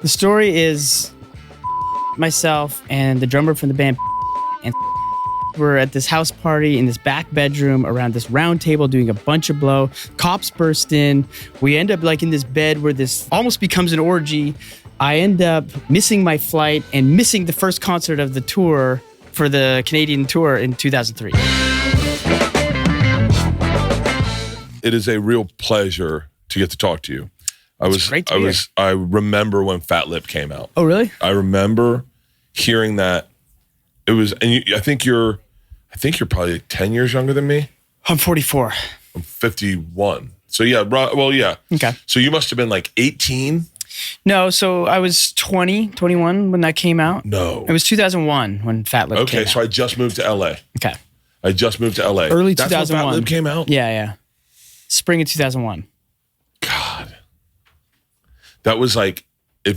The story is myself and the drummer from the band and we're at this house party in this back bedroom around this round table doing a bunch of blow. Cops burst in. We end up like in this bed where this almost becomes an orgy. I end up missing my flight and missing the first concert of the tour for the Canadian tour in 2003. It is a real pleasure to get to talk to you. I remember when Fat Lip came out. Oh, really? I remember hearing that. It was, and I think you're probably 10 years younger than me. I'm 44. I'm 51. So yeah, well, yeah. Okay. So you must have been like 18. No, so I was 21 when that came out. No. It was 2001 when Fat Lip came out. Okay, so I just moved to LA. Okay. I just moved to LA. Early That's 2001. when Fat Lip came out? Yeah. Spring of 2001. God. That was like,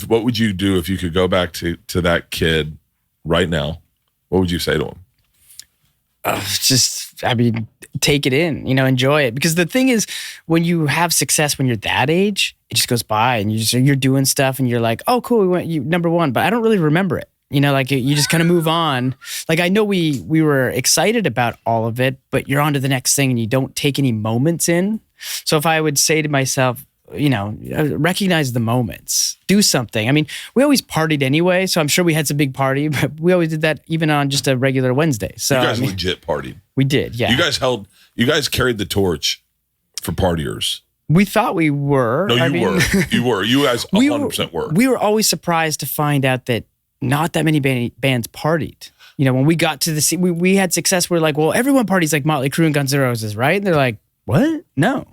what would you do if you could go back to that kid right now? What would you say to him? Take it in, enjoy it. Because the thing is, when you have success when you're that age, it just goes by and you're doing stuff and you're like, oh, cool, we went number one, but I don't really remember it. You just kind of move on. Like, I know we were excited about all of it, but you're on to the next thing and you don't take any moments in. So if I would say to myself, recognize the moments, do something. I mean, we always partied anyway, so I'm sure we had some big party, but we always did that even on just a regular Wednesday. So you guys legit partied. We did, yeah. You guys carried the torch for partiers. We thought we were. No, were. You were. You guys 100% were. We were always surprised to find out that not that many bands partied. When we got to the scene, we had success. We're like, well, everyone parties like Motley Crue and Guns N' Roses, right? And they're like, what? No.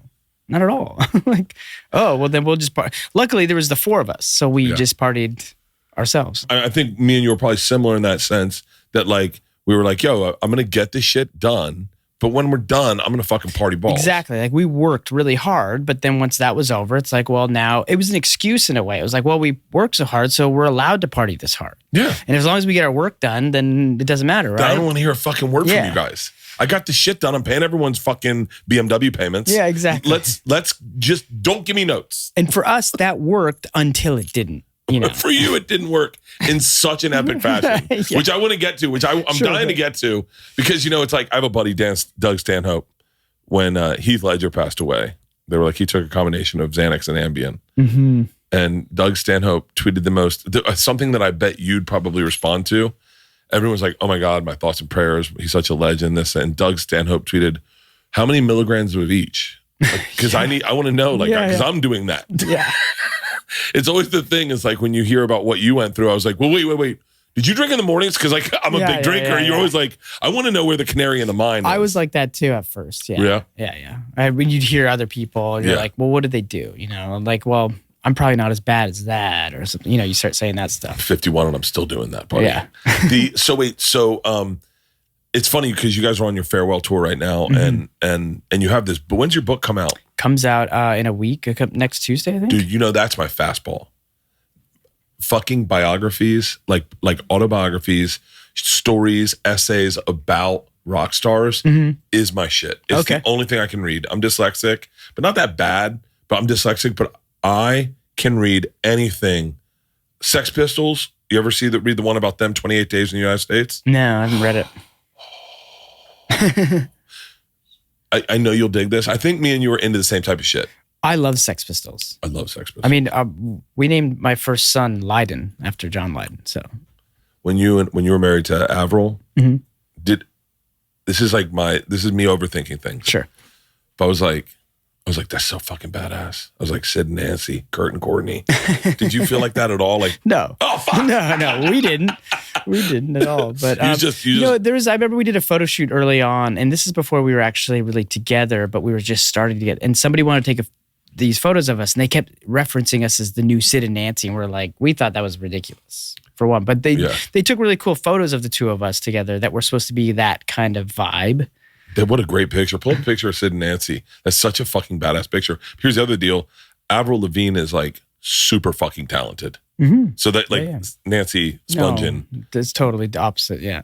Not at all. Like, oh, well, then we'll just party. Luckily, there was the four of us, so we just partied ourselves. I think me and you were probably similar in that sense that, like, we were like, yo, I'm going to get this shit done, but when we're done, I'm going to fucking party balls. Exactly. Like, we worked really hard, but then once that was over, it's like, well, now, it was an excuse in a way. It was like, well, we worked so hard, so we're allowed to party this hard. Yeah. And as long as we get our work done, then it doesn't matter, right? I don't want to hear a fucking word from you guys. I got the shit done. I'm paying everyone's fucking BMW payments. Yeah, exactly. Let's just don't give me notes. And for us, that worked until it didn't. For you, it didn't work in such an epic fashion, which I want to get to, which I'm dying to get to, because it's like I have a buddy, Doug Stanhope. When Heath Ledger passed away, they were like, he took a combination of Xanax and Ambien. Mm-hmm. And Doug Stanhope tweeted something that I bet you'd probably respond to. Everyone's like, oh my God, my thoughts and prayers. He's such a legend. And Doug Stanhope tweeted, how many milligrams of each? Because I want to know, because I'm doing that. Yeah. It's always the thing is like when you hear about what you went through, I was like, well, wait. Did you drink in the mornings? Because I'm a big drinker. You're always like, I want to know where the canary in the mine is. I was like that too at first. Yeah. When you'd hear other people, you're like, well, what did they do? Like, well, I'm probably not as bad as that or something. You start saying that stuff. 51 and I'm still doing that, buddy. Yeah. So it's funny because you guys are on your farewell tour right now, and you have this. But when's your book come out? Comes out in a week, next Tuesday, I think. Dude, that's my fastball. Fucking biographies, like autobiographies, stories, essays about rock stars is my shit. It's the only thing I can read. I'm dyslexic, but not that bad. But I'm dyslexic, but I can read anything. Sex Pistols. You ever read the one about them 28 days in the United States? No, I haven't read it. I know you'll dig this. I think me and you are into the same type of shit. I love Sex Pistols. I love Sex Pistols. I mean, we named my first son Lydon after John Lydon. So when you were married to Avril, this is me overthinking things. Sure. But I was like, that's so fucking badass. I was like, Sid and Nancy, Kurt and Courtney. Did you feel like that at all? Like, no. Oh, fuck. No, we didn't. We didn't at all. But I remember we did a photo shoot early on, and this is before we were actually really together, but we were just starting to and somebody wanted to take these photos of us, and they kept referencing us as the new Sid and Nancy, and we're like, we thought that was ridiculous, for one. But they took really cool photos of the two of us together that were supposed to be that kind of vibe. What a great picture. Pull up a picture of Sid and Nancy. That's such a fucking badass picture. Here's the other deal. Avril Lavigne is like super fucking talented. So that Nancy Spungen. No, that's totally the opposite. Yeah.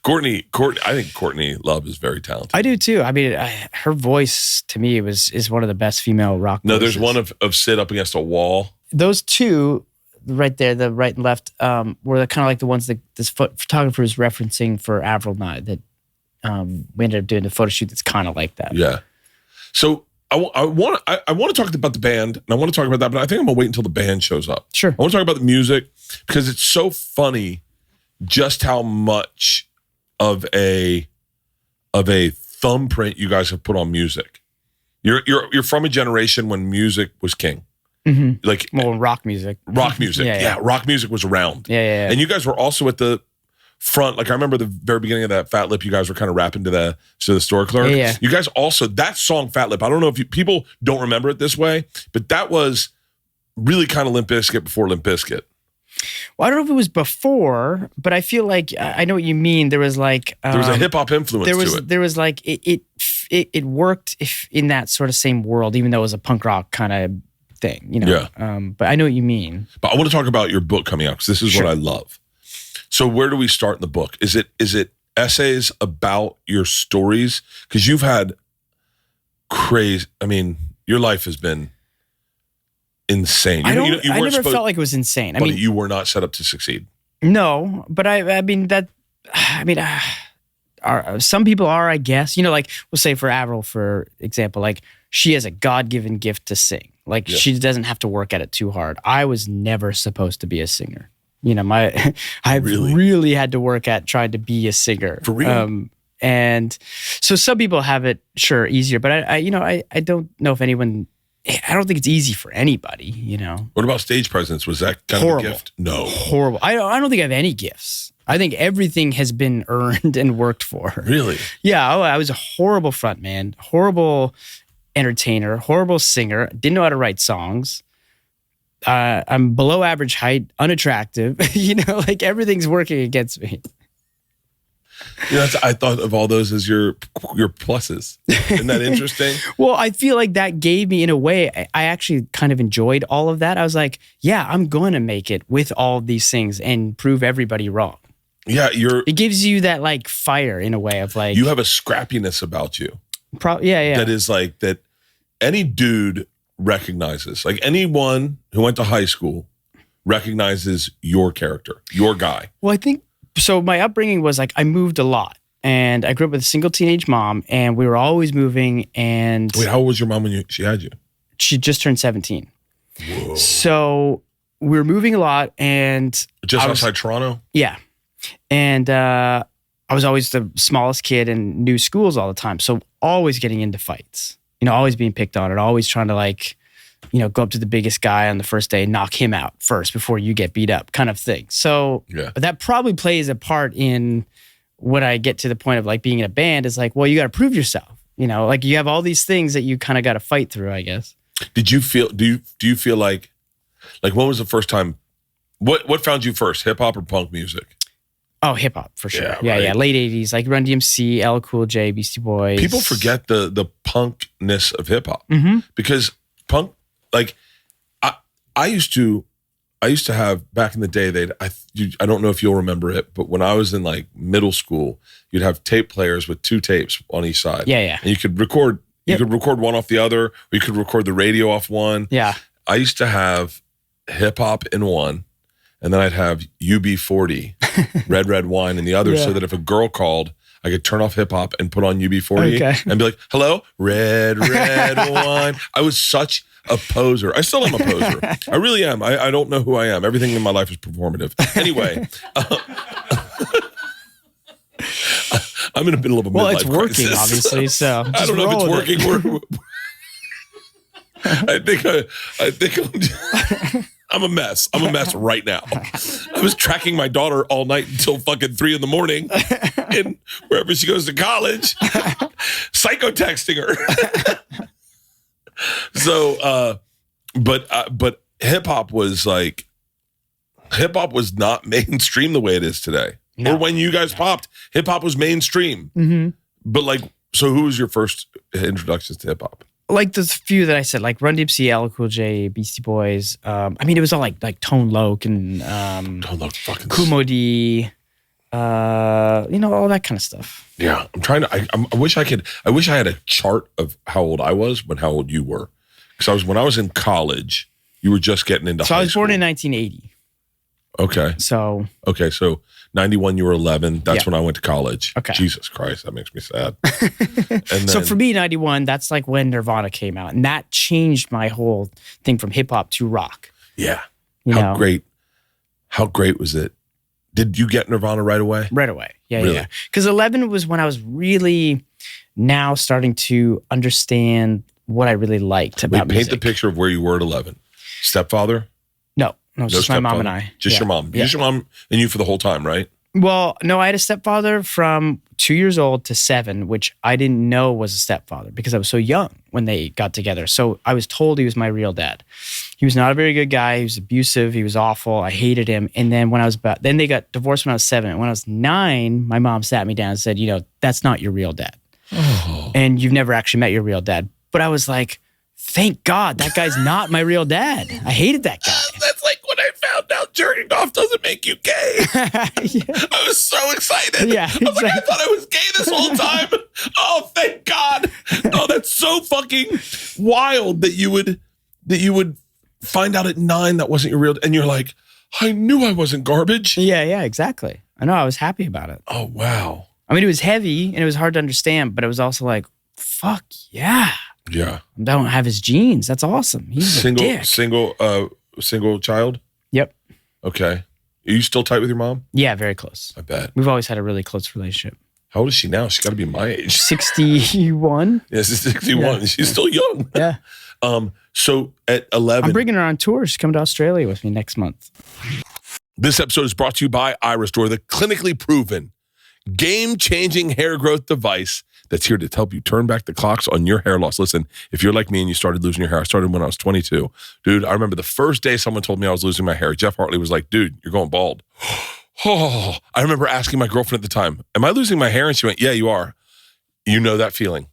Courtney. I think Courtney Love is very talented. I do too. I mean, her voice to me is one of the best female rock voices. No, there's one of Sid up against a wall. Those two right there, the right and left, were kind of like the ones that this photographer was referencing for Avril Lavigne that we ended up doing a photo shoot that's kind of like that. Yeah. So I want to talk about the band, and I want to talk about that, but I think I'm gonna wait until the band shows up. Sure. I want to talk about the music because it's so funny just how much of a thumbprint you guys have put on music. You're from a generation when music was king. Mm-hmm. Like rock music. Rock music. Yeah, rock music was around. Yeah. And you guys were also at the front. Like I remember the very beginning of that Fat Lip, you guys were kind of rapping to the store clerk. Yeah. You guys also, that song Fat Lip, I don't know if people don't remember it this way, but that was really kind of Limp Bizkit before Limp Bizkit. Well, I don't know if it was before, but I feel like I know what you mean. There was like there was a hip hop influence to it. There was like it worked in that sort of same world, even though it was a punk rock kind of thing, you know. Yeah. But I know what you mean. But I want to talk about your book coming out because this is what I love. So where do we start in the book? Is it essays about your stories? Because you've had crazy. I mean, your life has been insane. I never felt like it was insane. I mean, you were not set up to succeed. No, but some people are, I guess. You know, like we'll say for Avril, for example, like she has a God-given gift to sing. Like she doesn't have to work at it too hard. I was never supposed to be a singer. You know, I really had to work at trying to be a singer. For real. And so some people have it easier, but I don't know if anyone. I don't think it's easy for anybody. You know. What about stage presence? Was that kind of a gift? No. Horrible. I don't think I have any gifts. I think everything has been earned and worked for. Really? Yeah. I was a horrible frontman, horrible entertainer, horrible singer. Didn't know how to write songs. I'm below average height, unattractive. You know, like everything's working against me. You know, I thought of all those as your pluses. Isn't that interesting? Well, I feel like that gave me, in a way, I actually kind of enjoyed all of that. I was like, yeah, I'm going to make it with all of these things and prove everybody wrong. Yeah, it gives you that like fire in a way of like. You have a scrappiness about you. Yeah. That is like that any dude recognizes, like anyone who went to high school recognizes your character, your guy. Well, I think so. My upbringing was like I moved a lot, and I grew up with a single teenage mom, and we were always moving. And wait, how old was your mom when she had you? She just turned 17. Whoa. So we were moving a lot, and just outside Toronto. Yeah, and I was always the smallest kid in new schools all the time, so always getting into fights. You know, always being picked on and always trying to like, you know, go up to the biggest guy on the first day and knock him out first before you get beat up kind of thing. So that probably plays a part in when I get to the point of like being in a band is like, well, you got to prove yourself. You know, like you have all these things that you kind of got to fight through, I guess. Did you feel, do you feel like when was the first time, what found you first, hip hop or punk music? Oh, hip hop for sure. Yeah. Late 80s, like Run DMC, LL Cool J, Beastie Boys. People forget the punkness of hip hop because punk, like I used to have back in the day. I don't know if you'll remember it, but when I was in like middle school, you'd have tape players with 2 tapes on each side. Yeah. And you could record. You could record one off the other, or you could record the radio off one. Yeah. I used to have hip hop in one. And then I'd have UB40, Red Wine in the other, so that if a girl called, I could turn off hip hop and put on UB40 and be like, hello, Red Wine. I was such a poser. I still am a poser. I really am. I don't know who I am. Everything in my life is performative. Anyway, I'm in the middle of a midlife crisis. Well, it's working, obviously, so I don't know if it's working. I think I'm a mess. I'm a mess right now. I was tracking my daughter all night until fucking 3 a.m. and wherever she goes to college, psychotexting her. So, but hip hop was not mainstream the way it is today. No. Or when you guys popped, hip hop was mainstream. Mm-hmm. But like, so who was your first introductions to hip hop? Like the few that I said, like Run DMC, LL Cool J, Beastie Boys. I mean, it was all like Tone Loc and Tone Loc, fucking Kumo D, all that kind of stuff. Yeah, I'm trying to. I wish I could. I wish I had a chart of how old I was when how old you were, because when I was in college, you were just getting into. So high I was born school. in 1980. Okay. So 91, you were 11. That's Yeah. when I went to college. Okay. Jesus Christ, that makes me sad. And so for me, 91, that's like when Nirvana came out, and that changed my whole thing from hip hop to rock. Yeah. You How know? How great was it? Did you get Nirvana right away? Right away. Yeah, Really? yeah. Because 11 was when I was really now starting to understand what I really liked about Paint music. the picture of where you were at 11. Stepfather? No, it's just my mom and I. Just Yeah. your mom. Yeah. Just your mom and you for the whole time, right? Well, no, I had a stepfather from 2 years old to 7, which I didn't know was a stepfather because I was so young when they got together. So I was told he was my real dad. He was not a very good guy. He was abusive. He was awful. I hated him. And then then they got divorced when I was 7. And when I was 9, my mom sat me down and said, that's not your real dad. Oh. And you've never actually met your real dad. But I was like, thank God that guy's not my real dad. I hated that guy. That's like when I found out jerking off doesn't make you gay. I was so excited. Yeah, I was like, I thought I was gay this whole time. Oh, thank God. Oh, that's so fucking wild that you would find out at 9 that wasn't your real, and you're like, I knew I wasn't garbage. Yeah, exactly. I know. I was happy about it. Oh, wow. I mean, it was heavy and it was hard to understand, but it was also like, fuck yeah. Yeah. I don't have his genes. That's awesome. He's a dick. Single child? Yep. Okay. Are you still tight with your mom? Yeah, very close. I bet. We've always had a really close relationship. How old is she now? She's got to be my age. 61. Yeah, she's 61. Yeah. She's still young. Yeah. So at 11. I'm bringing her on tour. She's coming to Australia with me next month. This episode is brought to you by iRestore, the clinically proven, game-changing hair growth device that's here to help you turn back the clocks on your hair loss. Listen, if you're like me and you started losing your hair, I started when I was 22. Dude, I remember the first day someone told me I was losing my hair. Jeff Hartley was like, dude, you're going bald. Oh, I remember asking my girlfriend at the time, am I losing my hair? And she went, yeah, you are. You know that feeling.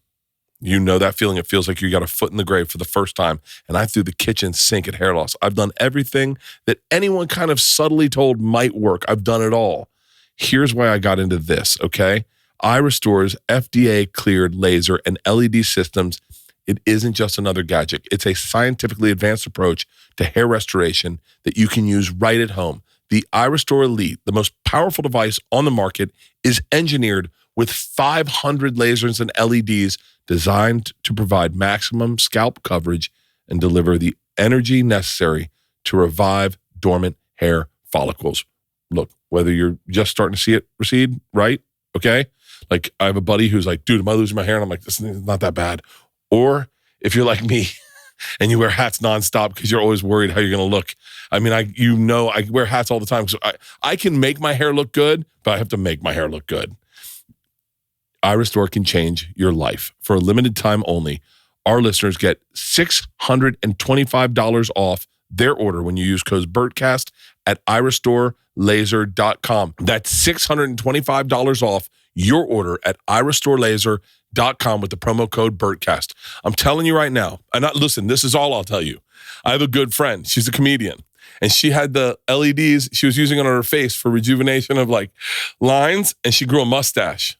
You know that feeling. It feels like you got a foot in the grave for the first time. And I threw the kitchen sink at hair loss. I've done everything that anyone kind of subtly told might work. I've done it all. Here's why I got into this, okay? iRestore's FDA-cleared laser and LED systems, it isn't just another gadget. It's a scientifically advanced approach to hair restoration that you can use right at home. The iRestore Elite, the most powerful device on the market, is engineered with 500 lasers and LEDs designed to provide maximum scalp coverage and deliver the energy necessary to revive dormant hair follicles. Look, whether you're just starting to see it recede, right? Okay? Like, I have a buddy who's like, dude, am I losing my hair? And I'm like, this is not that bad. Or if you're like me and you wear hats nonstop because you're always worried how you're going to look. I mean, I wear hats all the time. So I can make my hair look good, but I have to make my hair look good. iRestore can change your life. For a limited time only, our listeners get $625 off their order when you use code Bertcast at iRestoreLaser.com. That's $625 off your order at iRestoreLaser.com with the promo code Bertcast. I'm telling you right now, listen, this is all I'll tell you. I have a good friend. She's a comedian. And she had the LEDs she was using on her face for rejuvenation of like lines, and she grew a mustache.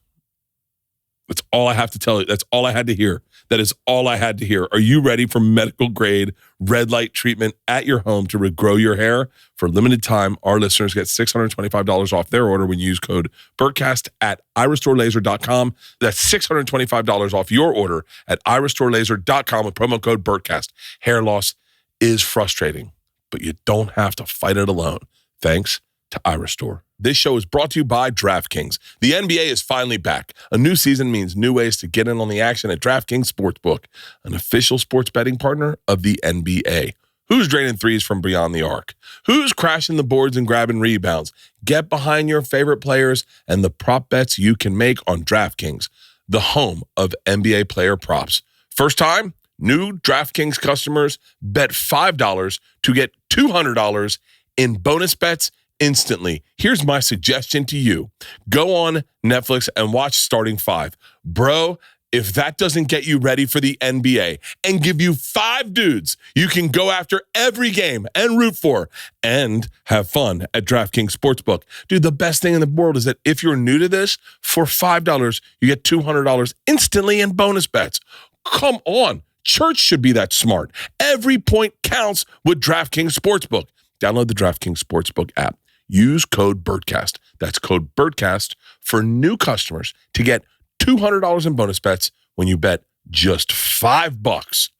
That's all I have to tell you. That's all I had to hear. That is all I had to hear. Are you ready for medical grade red light treatment at your home to regrow your hair? For a limited time, our listeners get $625 off their order when you use code Bertcast at iRestoreLaser.com. That's $625 off your order at iRestoreLaser.com with promo code Bertcast. Hair loss is frustrating, but you don't have to fight it alone. Thanks to iRestore. This show is brought to you by DraftKings. The NBA is finally back. A new season means new ways to get in on the action at DraftKings Sportsbook, an official sports betting partner of the NBA. Who's draining threes from beyond the arc? Who's crashing the boards and grabbing rebounds? Get behind your favorite players and the prop bets you can make on DraftKings, the home of NBA player props. First time? New DraftKings customers bet $5 to get $200 in bonus bets instantly. Here's my suggestion to you. Go on Netflix and watch Starting Five. Bro, If that doesn't get you ready for the NBA and give you 5 dudes you can go after every game and root for and have fun at DraftKings Sportsbook. Dude, the best thing in the world is that if you're new to this, for $5, you get $200 instantly in bonus bets. Come on. Church should be that smart. Every point counts with DraftKings Sportsbook. Download the DraftKings Sportsbook app. Use code Bertcast. That's code Bertcast for new customers to get $200 in bonus bets when you bet just $5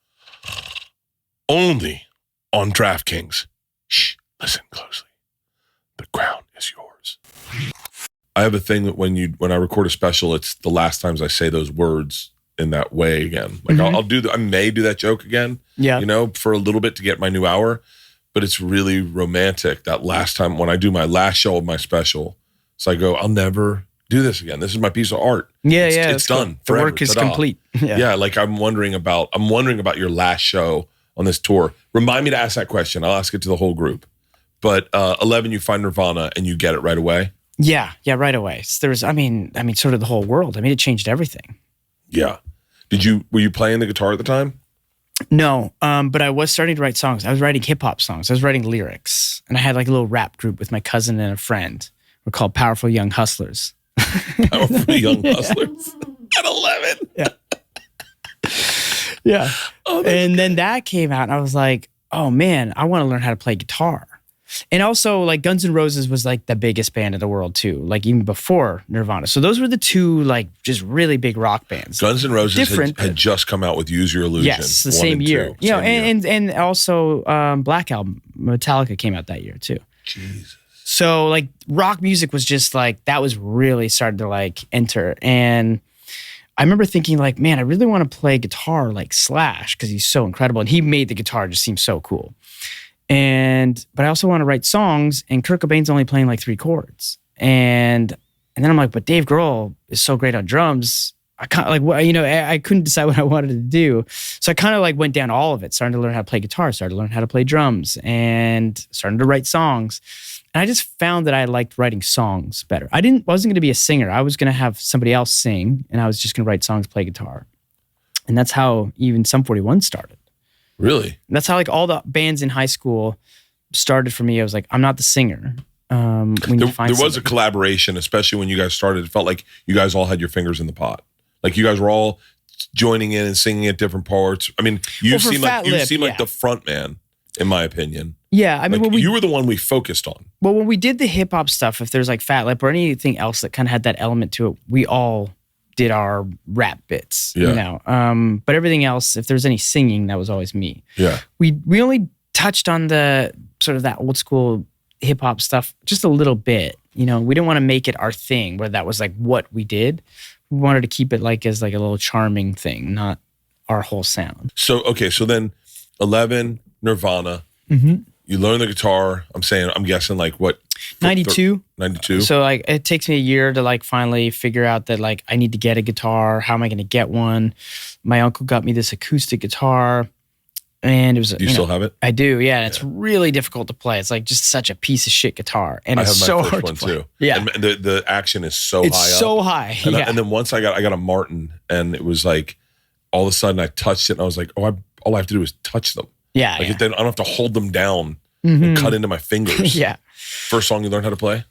only on DraftKings. Shh, listen closely. The crown is yours. I have a thing that when I record a special, it's the last times I say those words in that way again. Like I may do that joke again, for a little bit to get my new hour, but it's really romantic that last time when I do my last show of my special. So I go, I'll never do this again. This is my piece of art. It's done. The work is complete. Like I'm wondering about your last show on this tour. Remind me to ask that question. I'll ask it to the whole group. But 11, you find Nirvana and you get it right away. Yeah, right away. So sort of the whole world. I mean, it changed everything. Yeah. Were you playing the guitar at the time? No, but I was starting to write songs. I was writing hip hop songs. I was writing lyrics, and I had like a little rap group with my cousin and a friend. We're called Powerful Young Hustlers. Powerful Young Hustlers at 11. Yeah. And then that came out and I was like, oh man, I want to learn how to play guitar. And also like Guns N' Roses was like the biggest band in the world too, like even before Nirvana. So those were the two like just really big rock bands. Guns N' Roses had just come out with Use Your Illusion. Yes, the same year. And also Black Album, Metallica came out that year too. Jesus. So like rock music was just like, that was really starting to like enter. And I remember thinking like, man, I really want to play guitar like Slash because he's so incredible. And he made the guitar just seem so cool. But I also want to write songs, and Kurt Cobain's only playing like 3 chords. And then I'm like, but Dave Grohl is so great on drums. I kind of like, I couldn't decide what I wanted to do. So I kind of like went down all of it, starting to learn how to play guitar, started to learn how to play drums, and starting to write songs. And I just found that I liked writing songs better. I wasn't going to be a singer. I was going to have somebody else sing, and I was just going to write songs, play guitar. And that's how even Sum 41 started. Really? That's how like all the bands in high school started for me. I was like, I'm not the singer. There was a collaboration, especially when you guys started. It felt like you guys all had your fingers in the pot. Like you guys were all joining in and singing at different parts. I mean, you seem like the front man, in my opinion. Yeah, I mean, like you were the one we focused on. Well, when we did the hip hop stuff, if there's like Fat Lip or anything else that kind of had that element to it, we all did our rap bits, But everything else, if there's any singing, that was always me. Yeah. We only touched on the sort of that old school hip hop stuff just a little bit. We didn't want to make it our thing where that was like what we did. We wanted to keep it like as like a little charming thing, not our whole sound. So then 11, Nirvana. Mm-hmm. You learn the guitar. I'm guessing like what? 92. 92. So like it takes me a year to like finally figure out that like I need to get a guitar. How am I going to get one? My uncle got me this acoustic guitar, and it was. Do you still have it? I do. Yeah, and it's really difficult to play. It's like just such a piece of shit guitar, and it's so hard to play. Too. Yeah, and the action is so high. It's so high. And then once I got a Martin, and it was like all of a sudden I touched it, and I was like, oh, all I have to do is touch them. Yeah, like then I don't have to hold them down and cut into my fingers. Yeah. First song you learned how to play?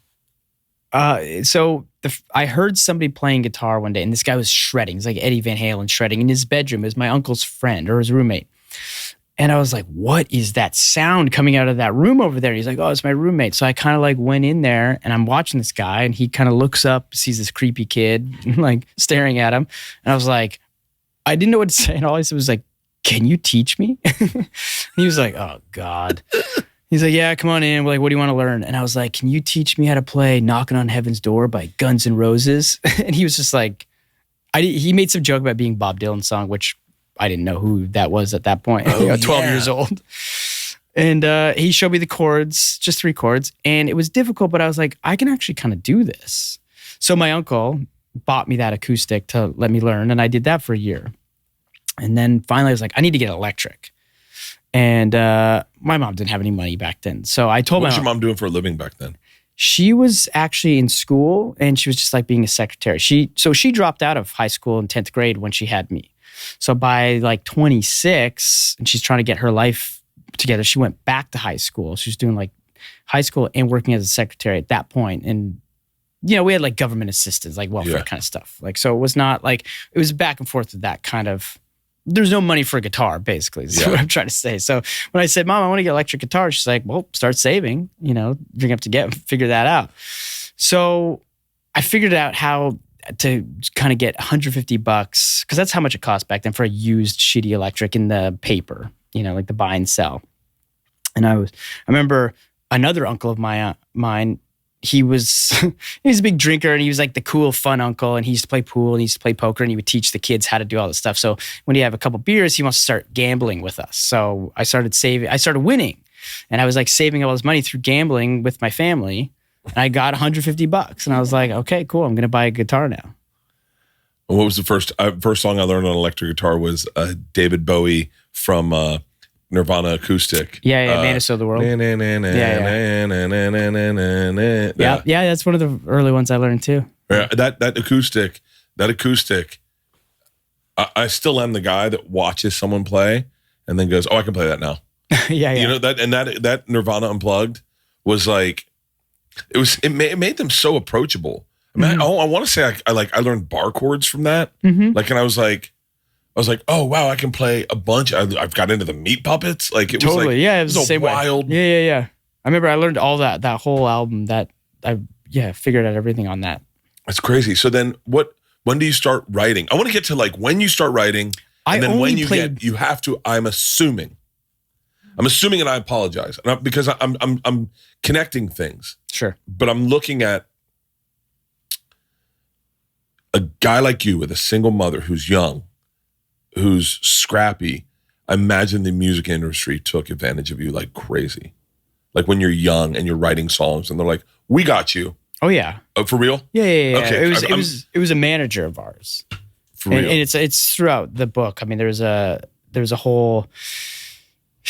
I heard somebody playing guitar one day, and this guy was shredding. He's like Eddie Van Halen shredding in his bedroom as my uncle's friend or his roommate. And I was like, what is that sound coming out of that room over there? And he's like, oh, it's my roommate. So I kind of like went in there, and I'm watching this guy, and he kind of looks up, sees this creepy kid like staring at him. And I was like, I didn't know what to say. And all I said was like, can you teach me? And he was like, oh God. He's like, yeah, come on in. We're like, what do you want to learn? And I was like, can you teach me how to play Knocking on Heaven's Door by Guns N' Roses? And he was just like, he made some joke about being Bob Dylan's song, which I didn't know who that was at that point. 12 years old. And he showed me the chords, just 3 chords. And it was difficult, but I was like, I can actually kind of do this. So my uncle bought me that acoustic to let me learn. And I did that for a year. And then finally I was like, I need to get electric. And my mom didn't have any money back then. So I told What was your mom doing for a living back then? She was actually in school and she was just like being a secretary. She dropped out of high school in 10th grade when she had me. So by like 26, and she's trying to get her life together, she went back to high school. She was doing like high school and working as a secretary at that point. And, you know, we had like government assistance, like welfare kind of stuff. Like, so it was not like, it was back and forth with that kind of, there's no money for a guitar, basically, is what I'm trying to say. So when I said, Mom, I want to get electric guitar, she's like, well, start saving, you know, bring up to figure that out. So I figured out how to kind of get $150, because that's how much it cost back then for a used shitty electric in the paper, you know, like the buy and sell. And I remember another uncle of mine, he was a big drinker, and he was like the cool, fun uncle, and he used to play pool and he used to play poker, and he would teach the kids how to do all this stuff. So when you have a couple beers, he wants to start gambling with us. So I started winning, and I was like saving all this money through gambling with my family, and I got $150, and I was like, okay, cool, I'm gonna buy a guitar now. What was the first song I learned on electric guitar was David Bowie from Nirvana acoustic. Yeah, Man Who Sold the World. Yeah, that's one of the early ones I learned too. Yeah, that acoustic. I still am the guy that watches someone play and then goes, "Oh, I can play that now." yeah. You know that Nirvana Unplugged was like, it made them so approachable. I mean, I want to say I learned bar chords from that. Like, and I was like, oh wow, I can play a bunch. I've got into the Meat Puppets. Like it was like, it was the same wild. Way. Yeah. I remember I learned all that whole album. That I figured out everything on that. That's crazy. So then, when do you start writing? I want to get to like when you start writing, and then when you have to. I'm assuming, and I apologize, because I'm connecting things. Sure, but I'm looking at a guy like you with a single mother who's young, who's scrappy. I imagine the music industry took advantage of you like crazy. Like when you're young and you're writing songs and they're like, "We got you." Oh yeah. Oh, for real? Yeah. Okay. It was a manager of ours. For real. And it's throughout the book. I mean, there's a whole.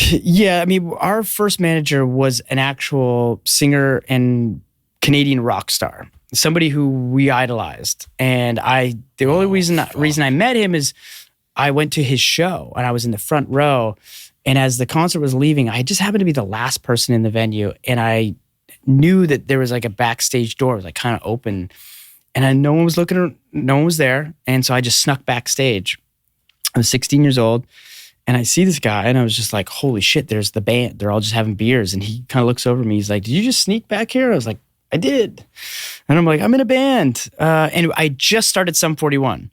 Yeah, I mean, our first manager was an actual singer and Canadian rock star, somebody who we idolized. And the only reason I met him is I went to his show and I was in the front row. And as the concert was leaving, I just happened to be the last person in the venue. And I knew that there was like a backstage door, it was like kind of open. And no one was there. And so I just snuck backstage. I was 16 years old. And I see this guy and I was just like, holy shit, there's the band. They're all just having beers. And he kind of looks over at me. He's like, did you just sneak back here? I was like, I did. And I'm like, I'm in a band. And I just started Sum 41,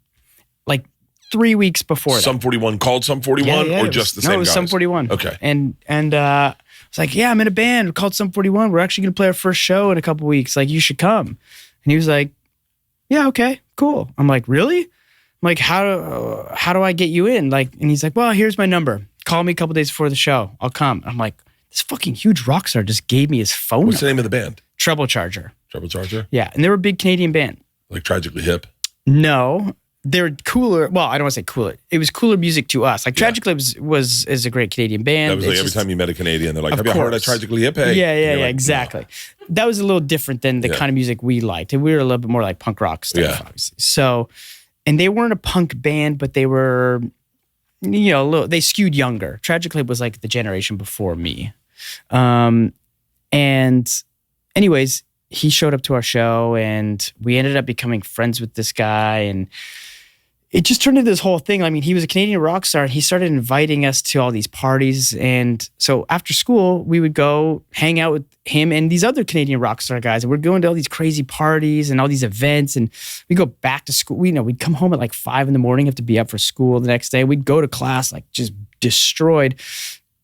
like 3 weeks before that. Sum 41 called Sum 41 or just the same guys? No, it was Sum 41. Okay. And I was like, yeah, I'm in a band called Sum 41. We're actually going to play our first show in a couple weeks. Like, you should come. And he was like, yeah, okay, cool. I'm like, really? I'm like, how do I get you in? Like, and he's like, well, here's my number. Call me a couple days before the show. I'll come. I'm like, this fucking huge rock star just gave me his phone What's number. the name of the band? Trouble Charger. Trouble Charger? Yeah, and they were a big Canadian band. Like Tragically Hip? No, they're cooler. Well, I don't want to say cooler. It was cooler music to us. Like Tragically is a great Canadian band. That was like every time you met a Canadian, they're like, have you heard of Tragically Hip? Hey. Yeah, like, exactly. No. That was a little different than the kind of music we liked. And we were a little bit more like punk rock stuff, obviously. So, and they weren't a punk band, but they were, they skewed younger. Tragically was like the generation before me. And anyways, he showed up to our show and we ended up becoming friends with this guy, and it just turned into this whole thing. I mean, he was a Canadian rock star and he started inviting us to all these parties. And so after school, we would go hang out with him and these other Canadian rock star guys. And we're going to all these crazy parties and all these events. And we go back to school. We'd come home at like 5 a.m, have to be up for school the next day. We'd go to class like just destroyed,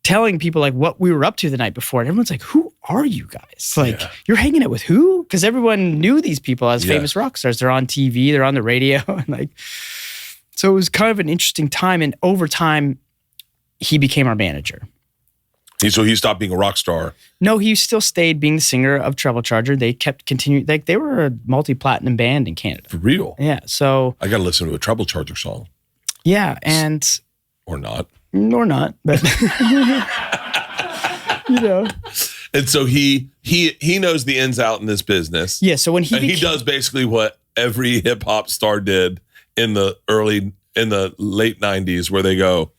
telling people like what we were up to the night before. And everyone's like, who are you guys? Like, you're hanging out with who? Because everyone knew these people as famous rock stars. They're on TV, they're on the radio. And like, so it was kind of an interesting time. And over time, he became our manager. So he stopped being a rock star? No, he still stayed being the singer of Trouble Charger. They kept continuing. Like, they were a multi-platinum band in Canada. For real? Yeah, so... I got to listen to a Trouble Charger song. Yeah, and... Or not. But... And so he knows the ins out in this business. Yeah. So when he does basically what every hip hop star did in the late 90s, where they go,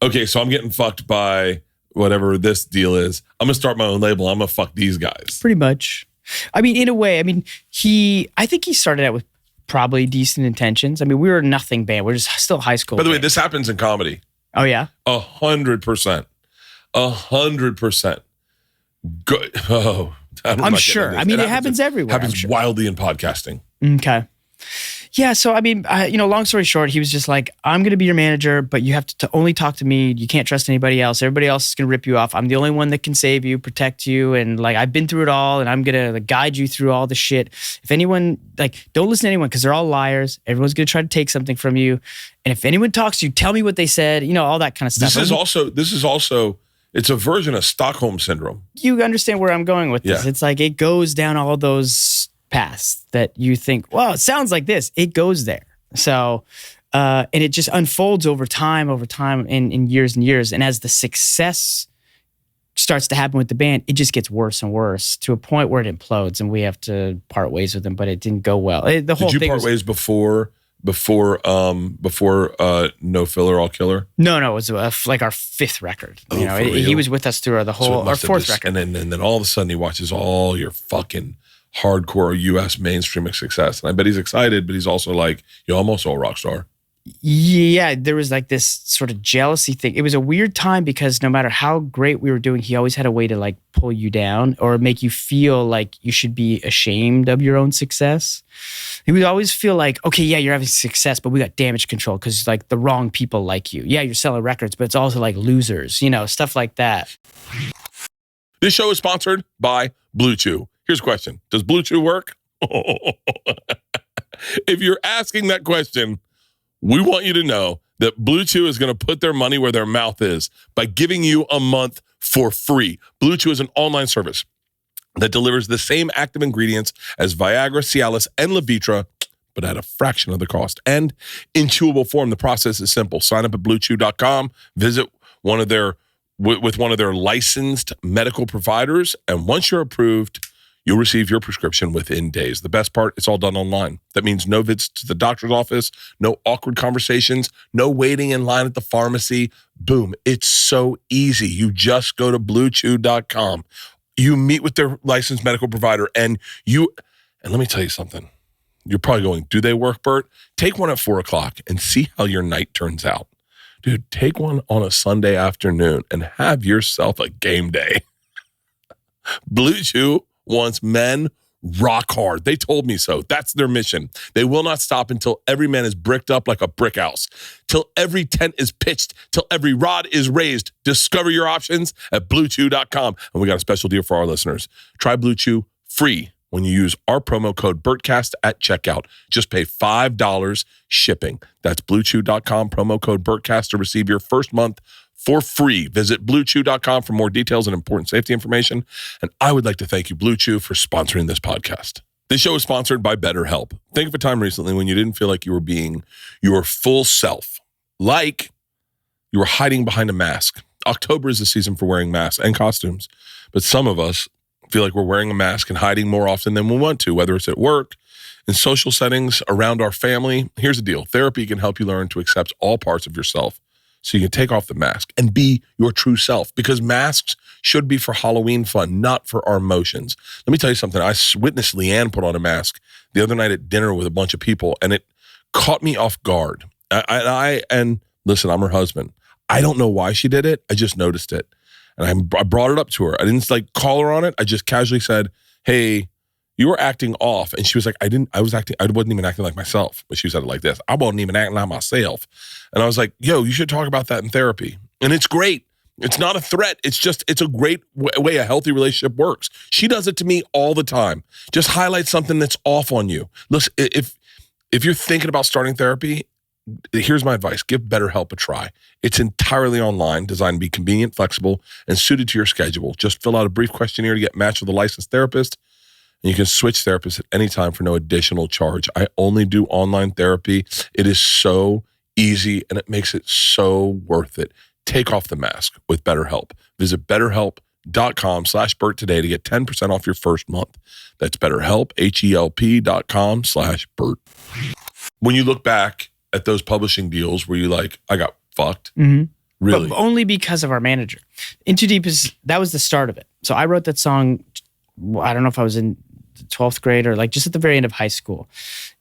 okay, so I'm getting fucked by whatever this deal is. I'm gonna start my own label. I'm gonna fuck these guys. Pretty much. I mean, in a way, I think he started out with probably decent intentions. I mean, we were a nothing band. We're just still high school. By the way, band. this happens in comedy. Oh yeah? 100%. 100%. Good. Oh, I'm sure. I mean, it happens everywhere. Happens wildly in podcasting. Okay. Yeah. So, I mean, long story short, he was just like, I'm going to be your manager, but you have to only talk to me. You can't trust anybody else. Everybody else is going to rip you off. I'm the only one that can save you, protect you. And like, I've been through it all, and I'm going to guide you through all the shit. If anyone, don't listen to anyone, because they're all liars. Everyone's going to try to take something from you. And if anyone talks to you, tell me what they said, all that kind of stuff. This is also, it's a version of Stockholm Syndrome. You understand where I'm going with this. Yeah. It's like, it goes down all those paths that you think, well, it sounds like this. It goes there. So, and it just unfolds over time in years and years. And as the success starts to happen with the band, it just gets worse and worse to a point where it implodes, and we have to part ways with them. But it didn't go well. The whole Did you thing part ways before No Filler All Killer? No, it was like our fifth record. He was with us through our fourth record. And then all of a sudden he watches all your fucking hardcore US mainstream success. And I bet he's excited, but he's also like, yo, I'm also a rock star. Yeah, there was like this sort of jealousy thing. It was a weird time because no matter how great we were doing, he always had a way to like pull you down or make you feel like you should be ashamed of your own success. He would always feel like, okay, yeah, you're having success, but we got damage control because like the wrong people like you. Yeah, you're selling records, but it's also like losers, stuff like that. This show is sponsored by Blue Chew. Here's a question. Does Blue Chew work? If you're asking that question, we want you to know that Blue Chew is going to put their money where their mouth is by giving you a month for free. Blue Chew is an online service that delivers the same active ingredients as Viagra, Cialis, and Levitra, but at a fraction of the cost. And in chewable form, the process is simple. Sign up at bluechew.com, visit one of their licensed medical providers, and once you're approved, you'll receive your prescription within days. The best part, it's all done online. That means no visits to the doctor's office, no awkward conversations, no waiting in line at the pharmacy. Boom. It's so easy. You just go to bluechew.com. You meet with their licensed medical provider, and let me tell you something. You're probably going, do they work, Bert? Take one at 4:00 and see how your night turns out. Dude, take one on a Sunday afternoon and have yourself a game day. Blue Chew wants men rock hard. They told me so. That's their mission. They will not stop until every man is bricked up like a brick house, till every tent is pitched, till every rod is raised. Discover your options at bluechew.com. And we got a special deal for our listeners. Try Blue Chew free when you use our promo code Bertcast at checkout. Just pay $5 shipping. That's bluechew.com, promo code Bertcast to receive your first month for free. Visit bluechew.com for more details and important safety information. And I would like to thank you, Blue Chew, for sponsoring this podcast. This show is sponsored by BetterHelp. Think of a time recently when you didn't feel like you were being your full self, like you were hiding behind a mask. October is the season for wearing masks and costumes, but some of us feel like we're wearing a mask and hiding more often than we want to, whether it's at work, in social settings, around our family. Here's the deal. Therapy can help you learn to accept all parts of yourself so you can take off the mask and be your true self, because masks should be for Halloween fun, not for our emotions. Let me tell you something. I witnessed Leanne put on a mask the other night at dinner with a bunch of people, and it caught me off guard. And listen, I'm her husband. I don't know why she did it. I just noticed it. And I brought it up to her. I didn't call her on it. I just casually said, hey, you were acting off. And she was like, I wasn't even acting like myself. But she said it like this. I wasn't even acting like myself. And I was like, yo, you should talk about that in therapy. And it's great. It's not a threat. It's a great way a healthy relationship works. She does it to me all the time. Just highlight something that's off on you. Listen, if you're thinking about starting therapy, here's my advice. Give BetterHelp a try. It's entirely online, designed to be convenient, flexible, and suited to your schedule. Just fill out a brief questionnaire to get matched with a licensed therapist, and you can switch therapists at any time for no additional charge. I only do online therapy. It is so easy, and it makes it so worth it. Take off the mask with BetterHelp. Visit BetterHelp.com/Bert today to get 10% off your first month. That's BetterHelp, HELP.com/Bert. When you look back at those publishing deals, were you like, I got fucked? Mm-hmm. Really? But only because of our manager. In Too Deep that was the start of it. So I wrote that song, I don't know if I was in 12th grade or like just at the very end of high school.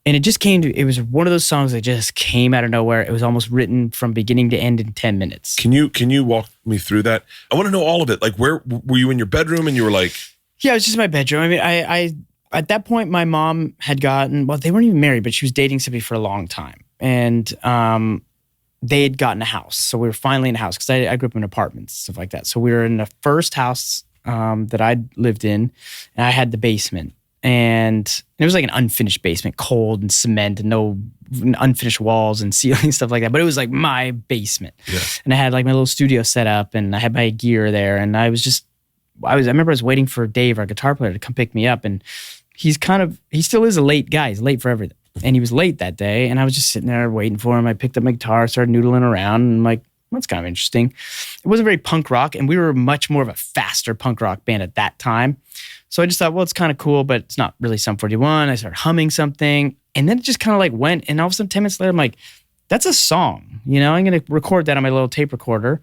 And it was one of those songs that just came out of nowhere. It was almost written from beginning to end in 10 minutes. Can you walk me through that? I want to know all of it. Like, where were you in your bedroom and you were like... Yeah, it was just my bedroom. I mean, I at that point, my mom had they weren't even married, but she was dating somebody for a long time. And they had gotten a house. So we were finally in a house because I grew up in apartments, stuff like that. So we were in the first house that I lived in, and I had the basement. And it was like an unfinished basement, cold and cement and no unfinished walls and ceiling, stuff like that. But it was like my basement. Yeah. And I had like my little studio set up and I had my gear there. And I remember I was waiting for Dave, our guitar player, to come pick me up. And he still is a late guy. He's late for everything. And he was late that day. And I was just sitting there waiting for him. I picked up my guitar, started noodling around. And I'm like, that's kind of interesting. It wasn't very punk rock. And we were much more of a faster punk rock band at that time. So I just thought, well, it's kind of cool, but it's not really Sum 41. I started humming something. And then it just kind of like went. And all of a sudden, 10 minutes later, I'm like, that's a song. You know, I'm going to record that on my little tape recorder.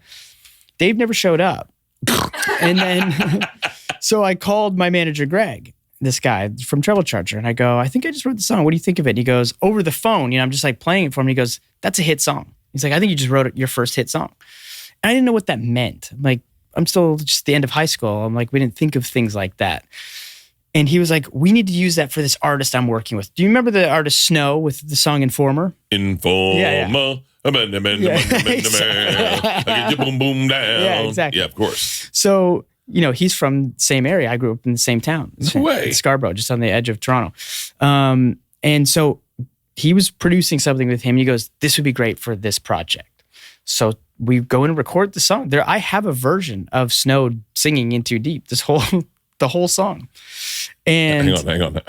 Dave never showed up. And then, so I called my manager, Greg, this guy from Treble Charger. And I go, I think I just wrote the song. What do you think of it? And he goes, over the phone, I'm just like playing it for him. He goes, that's a hit song. He's like, I think you just wrote your first hit song. And I didn't know what that meant. I'm like, I'm still just at the end of high school. I'm like, we didn't think of things like that. And he was like, we need to use that for this artist I'm working with. Do you remember the artist Snow with the song Informer? Informer. Yeah. Boom, boom, down. Yeah, exactly. Yeah, of course. So, he's from the same area. I grew up in the same town. No way. Scarborough, just on the edge of Toronto. And so he was producing something with him. He goes, this would be great for this project. So we go in and record the song. I have a version of Snow singing In Too Deep, the whole song. And hang on.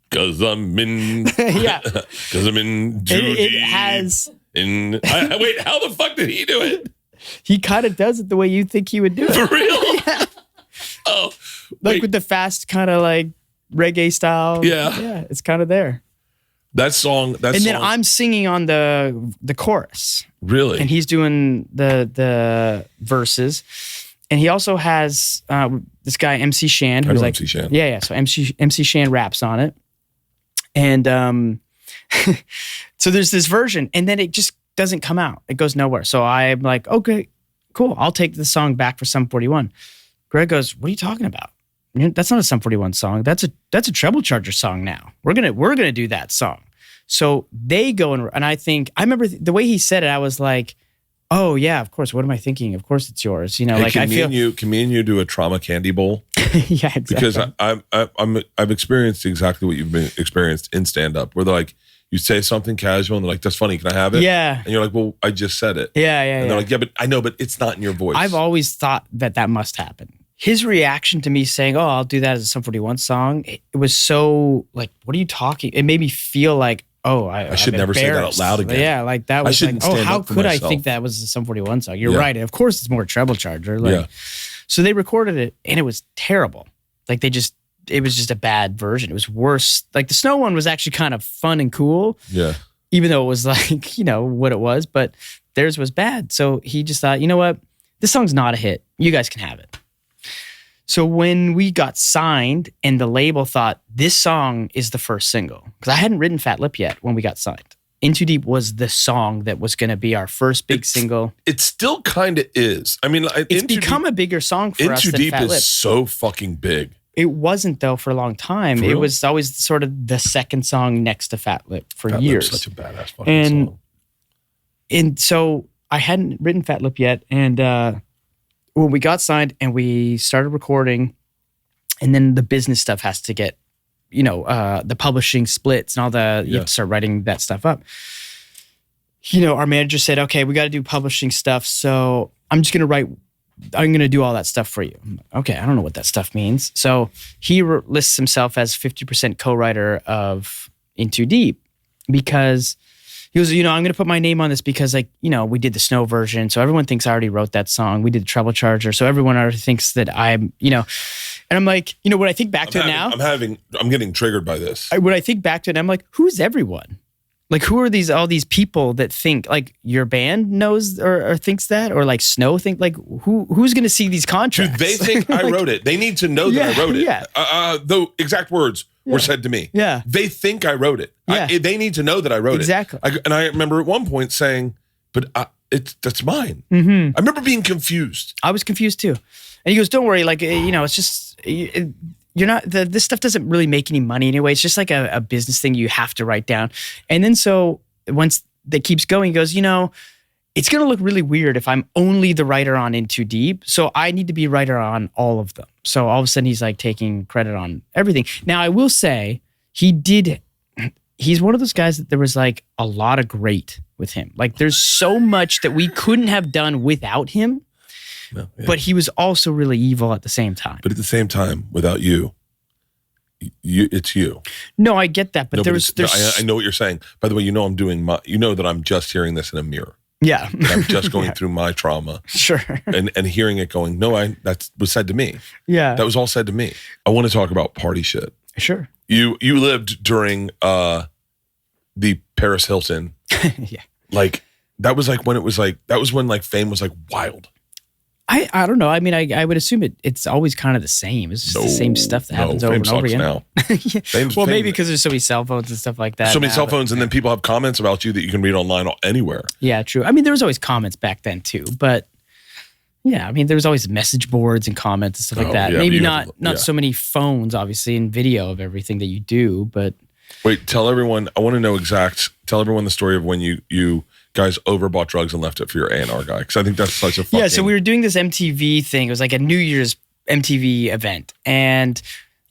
Cause I'm in, yeah. Cause I'm in too deep. It has. Wait, how the fuck did he do it? He kind of does it the way you think he would do it. For real? Yeah. Oh, like with the fast kind of like reggae style. Yeah, it's kind of there. Then I'm singing on the chorus. Really? And he's doing the verses. And he also has this guy, MC Shan, who's like, MC Shan. Yeah. So MC Shan raps on it. And so there's this version, and then it just doesn't come out. It goes nowhere. So I'm like, okay, cool. I'll take the song back for Sum 41. Greg goes, what are you talking about? That's not a Sum 41 song. That's a Treble Charger song now. We're gonna do that song. So they go and I remember the way he said it. I was like, oh yeah, of course. What am I thinking? Of course it's yours. Hey, like can me and you do a trauma candy bowl? Yeah, exactly. Because I've experienced exactly what you've been experienced in stand up, where they're like, you say something casual and they're like, that's funny. Can I have it? Yeah. And you're like, well, I just said it. Yeah. And they're like, yeah, but I know, but it's not in your voice. I've always thought that must happen. His reaction to me saying, oh, I'll do that as a Sum 41 song, it was so like, what are you talking? It made me feel like, oh, I should never say that out loud again. Yeah, like that was like, oh, how could I think that was a Sum 41 song? You're right. Of course, it's more Treble Charger. So they recorded it and it was terrible. Like it was just a bad version. It was worse. Like the Snow one was actually kind of fun and cool. Yeah. Even though it was like, what it was, but theirs was bad. So he just thought, you know what? This song's not a hit. You guys can have it. So when we got signed and the label thought this song is the first single, because I hadn't written Fat Lip yet when we got signed. In Too Deep was the song that was going to be our first big single. It still kind of is. I mean, it's become a bigger song for us than Fat Lip. In Too Deep is so fucking big. It wasn't though for a long time. It was always sort of the second song next to Fat Lip for years. Lip's such a badass fucking song. And so I hadn't written Fat Lip yet, and when we got signed and we started recording, and then the business stuff has to get, the publishing splits and all the, you have to start writing that stuff up. Our manager said, okay, we got to do publishing stuff. So I'm going to do all that stuff for you. Okay, I don't know what that stuff means. So he lists himself as 50% co-writer of In Too Deep because He goes, I'm going to put my name on this because we did the snow version. So everyone thinks I already wrote that song. We did the treble charger. So everyone already thinks that I'm, and I'm like, when I think back to it now. I'm getting triggered by this. When I think back to it, I'm like, who's everyone? Like, who are all these people that think like your band knows or thinks that, or like Snow think like who's going to see these contracts? Dude, they think I wrote it. They need to know that I wrote it. Yeah. The exact words were said to me. Yeah. They think I wrote it. Yeah. They need to know that I wrote it. And I remember at one point saying, but that's mine. Mm-hmm. I remember being confused. I was confused too. And he goes, don't worry. Like, it's just, you're not, this stuff doesn't really make any money anyway. It's just like a business thing you have to write down. And then so once that keeps going, he goes, it's going to look really weird if I'm only the writer on In Too Deep. So I need to be writer on all of them. So all of a sudden he's like taking credit on everything. Now I will say he's one of those guys that there was like a lot of great with him. Like there's so much that we couldn't have done without him, but he was also really evil at the same time. But at the same time, without you, it's you. No, I get that. But there's I know what you're saying. By the way, I'm doing that I'm just hearing this in a mirror. Yeah. I'm just going through my trauma. Sure. And hearing it going, that was said to me. Yeah. That was all said to me. I want to talk about party shit. Sure. You lived during the Paris Hilton. Yeah. Like that was like when it was like, that was when like fame was like wild. I don't know. I mean, I would assume it's always kind of the same. It's just the same stuff that happens over and over again. Now. Well, maybe because there's so many cell phones and stuff like that. So many cell phones, and then people have comments about you that you can read online anywhere. Yeah, true. I mean, there was always comments back then too, but yeah, I mean, there was always message boards and comments and stuff like that. Yeah, maybe not so many phones, obviously, and video of everything that you do, but. Wait, tell everyone, I want to know tell everyone the story of when you guys overbought drugs and left it for your A&R guy. Because I think that's such a fucking... Yeah, so we were doing this MTV thing. It was like a New Year's MTV event. And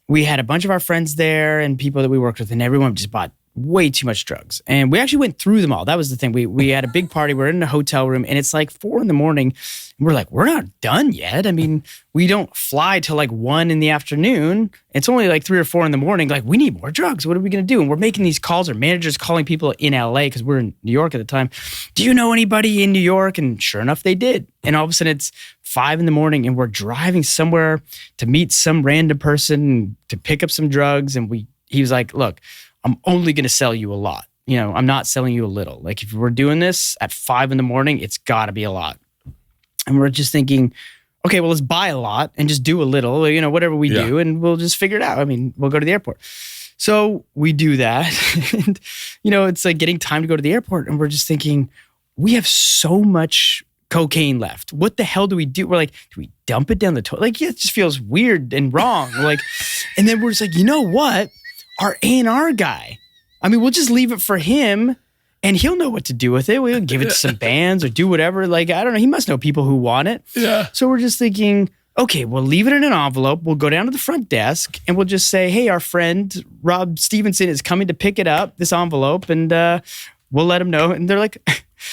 we had a bunch of our friends there and people that we worked with, and everyone just bought way too much drugs. And we actually went through them all. That was the thing. We had a big party. We're in a hotel room, and it's like 4 a.m. And we're like, we're not done yet. I mean, we don't fly till like 1 p.m. It's only like 3 or 4 a.m. Like, we need more drugs. What are we going to do? And we're making these calls. Our manager's calling people in LA because we're in New York at the time. Do you know anybody in New York? And sure enough, they did. And all of a sudden it's 5 a.m. and we're driving somewhere to meet some random person to pick up some drugs. And he was like, look, I'm only going to sell you a lot. I'm not selling you a little. Like if we're doing this at 5 a.m, it's got to be a lot. And we're just thinking, okay, well, let's buy a lot and just do a little, whatever we do, and we'll just figure it out. I mean, we'll go to the airport. So we do that. And, it's like getting time to go to the airport. And we're just thinking, we have so much cocaine left. What the hell do we do? We're like, do we dump it down the toilet? Like, it just feels weird and wrong. Like, and then we're just like, you know what? Our A&R guy, I mean, we'll just leave it for him and he'll know what to do with it. We'll give it to some bands or do whatever. Like, I don't know. He must know people who want it. Yeah. So we're just thinking, okay, we'll leave it in an envelope. We'll go down to the front desk and we'll just say, hey, our friend Rob Stevenson is coming to pick it up, this envelope, and we'll let him know. And they're like,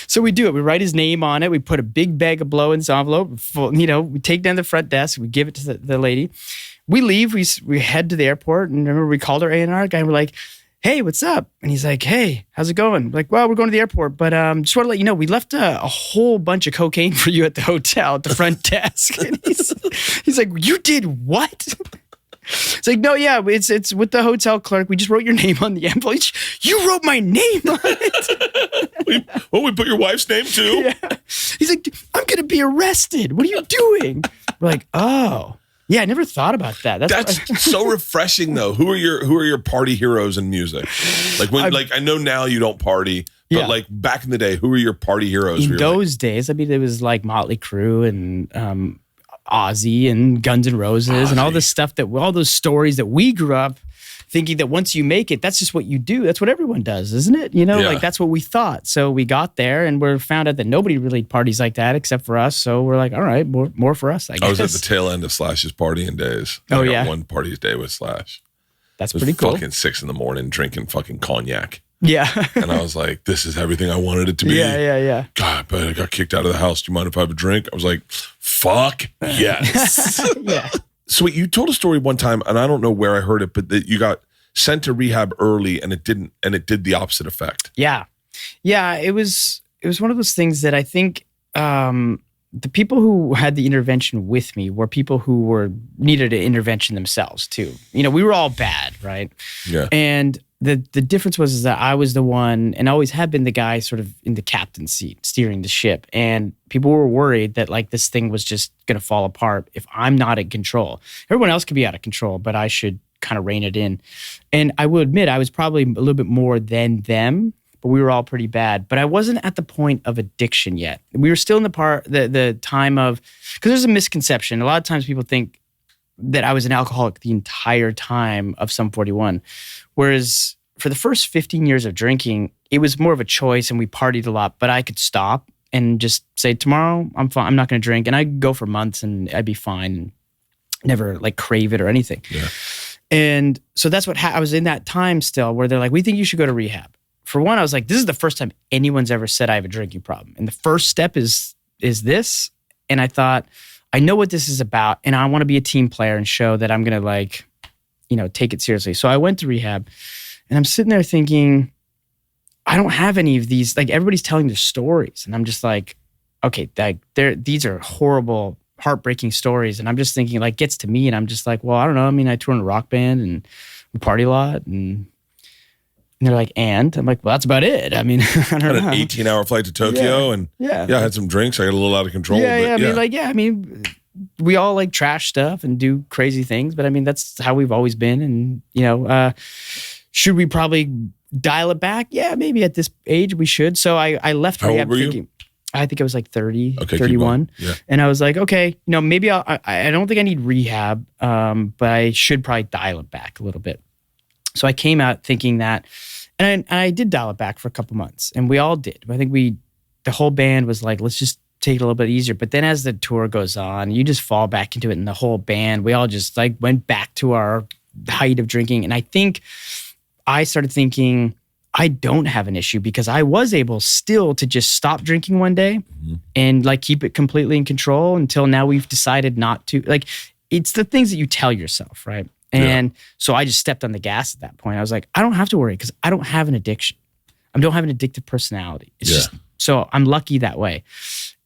so we do it. We write his name on it. We put a big bag of blow in this envelope. We take down the front desk. We give it to the lady. We leave. We head to the airport. And remember, we called our A&R guy. And we're like, hey, what's up? And he's like, hey, how's it going? We're like, well, we're going to the airport. But just want to let you know, we left a whole bunch of cocaine for you at the hotel at the front desk. And he's like, you did what? It's like, no, yeah, it's with the hotel clerk. We just wrote your name on the envelope. You wrote my name on it. we put your wife's name too? Yeah. He's like, I'm going to be arrested. What are you doing? We're like, oh. Yeah, I never thought about that. That's so refreshing, though. Who are your party heroes in music? Like I know now you don't party, but like back in the day, who were your party heroes? In those days, I mean, it was like Motley Crue and Ozzy and Guns N' Roses and all this stuff all those stories that we grew up thinking that once you make it, that's just what you do. That's what everyone does, isn't it? Like that's what we thought. So we got there and we found out that nobody really parties like that except for us. So we're like, all right, more for us, I guess. I was at the tail end of Slash's partying days. Oh, I got one party a day with Slash. That's pretty cool. Fucking 6 a.m. drinking fucking cognac. Yeah. And I was like, this is everything I wanted it to be. Yeah. God, but I got kicked out of the house. Do you mind if I have a drink? I was like, fuck yes. Yeah. So you told a story one time, and I don't know where I heard it, but that you got sent to rehab early and it did the opposite effect. Yeah. Yeah, it was one of those things that I think the people who had the intervention with me were people who needed an intervention themselves too. You know, we were all bad, right? Yeah. And the difference was that I was the one, and always had been the guy sort of in the captain's seat, steering the ship. And people were worried that like this thing was just going to fall apart if I'm not in control. Everyone else could be out of control, but I should kind of rein it in. And I will admit I was probably a little bit more than them, but we were all pretty bad. But I wasn't at the point of addiction yet. We were still in the time of, because there's a misconception. A lot of times people think that I was an alcoholic the entire time of Sum 41. Whereas for the first 15 years of drinking, it was more of a choice and we partied a lot, but I could stop and just say, tomorrow I'm fine, I'm not going to drink. And I'd go for months and I'd be fine and never like crave it or anything. Yeah. And so that's what I was in that time still where they're like, we think you should go to rehab. For one, I was like, this is the first time anyone's ever said I have a drinking problem. And the first step is this. And I thought, I know what this is about and I want to be a team player and show that I'm going to like, you know, take it seriously. So I went to rehab and I'm sitting there thinking, I don't have any of these, like everybody's telling their stories. And I'm just like, okay, these are horrible, heartbreaking stories. And I'm just thinking like gets to me and I'm just like, well, I don't know. I mean, I tour in a rock band and we party a lot and they're like, and I'm like, well, that's about it. I mean, I don't know. Had an 18-hour flight to Tokyo and I had some drinks. I got a little out of control. I mean, we all like trash stuff and do crazy things, but I mean, that's how we've always been. And, you know, should we probably dial it back? Yeah, maybe at this age we should. So I left rehab. How old were you? I think I was like 30, okay, 31. Yeah. And I was like, okay, you know, maybe I don't think I need rehab, but I should probably dial it back a little bit. So I came out thinking that, and I did dial it back for a couple months, and we all did. I think the whole band was like, let's just take it a little bit easier. But then as the tour goes on, you just fall back into it, and the whole band, we all just like went back to our height of drinking. And I think I started thinking, I don't have an issue because I was able still to just stop drinking one day and like keep it completely in control until now we've decided not to. Like, it's the things that you tell yourself, right? And so I just stepped on the gas at that point. I was like, I don't have to worry because I don't have an addiction. I don't have an addictive personality. It's just, so I'm lucky that way.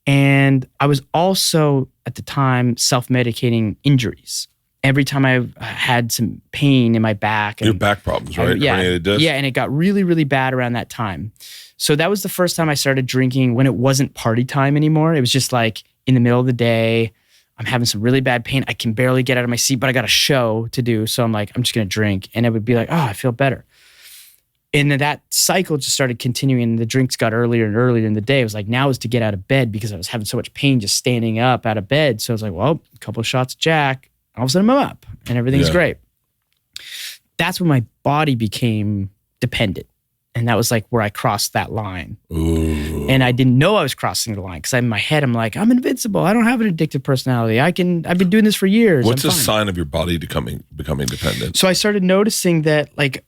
And I was also at the time self-medicating injuries. Every time I had some pain in my back. Your back problems, right? Herniated disc? Yeah, and it got really, really bad around that time. So that was the first time I started drinking when it wasn't party time anymore. It was just like in the middle of the day, I'm having some really bad pain. I can barely get out of my seat, but I got a show to do. So I'm like, I'm just going to drink. And it would be like, oh, I feel better. And then that cycle just started continuing and the drinks got earlier and earlier in the day. It was like, now is to get out of bed because I was having so much pain just standing up out of bed. So I was like, well, a couple of shots of Jack. All of a sudden I'm up and everything's great. That's when my body became dependent. And that was like where I crossed that line. Ooh. And I didn't know I was crossing the line because in my head, I'm like, I'm invincible. I don't have an addictive personality. I've been doing this for years. What's a sign of your body becoming dependent? So I started noticing that like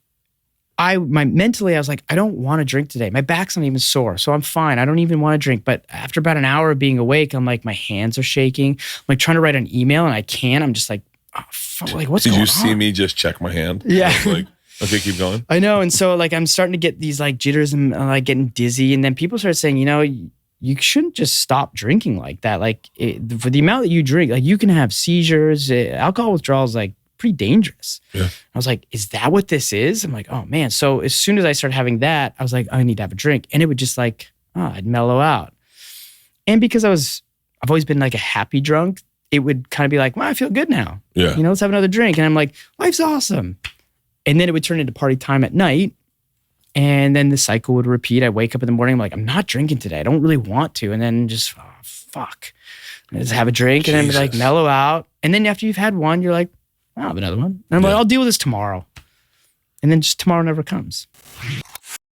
mentally, I was like, I don't want to drink today. My back's not even sore. So I'm fine. I don't even want to drink. But after about an hour of being awake, I'm like, my hands are shaking. I'm like trying to write an email and I can't. I'm just like, oh, fuck, like what's going on? Did you see me just check my hand? Yeah. Like, okay, keep going. I know. And so like, I'm starting to get these like jitters and like getting dizzy. And then people started saying, you know, you shouldn't just stop drinking like that. Like for the amount that you drink, like you can have seizures. Alcohol withdrawal is like pretty dangerous. Yeah. I was like, is that what this is? I'm like, oh man. So as soon as I started having that, I was like, I need to have a drink. And it would just like, I'd mellow out. And because I've always been like a happy drunk, it would kind of be like, well, I feel good now. Yeah. You know, let's have another drink. And I'm like, life's awesome. And then it would turn into party time at night. And then the cycle would repeat. I wake up in the morning, I'm like, I'm not drinking today. I don't really want to. And then just, fuck. Just have a drink and then like mellow out. And then after you've had one, you're like, I'll have another one. And I'm like, I'll deal with this tomorrow. And then just tomorrow never comes.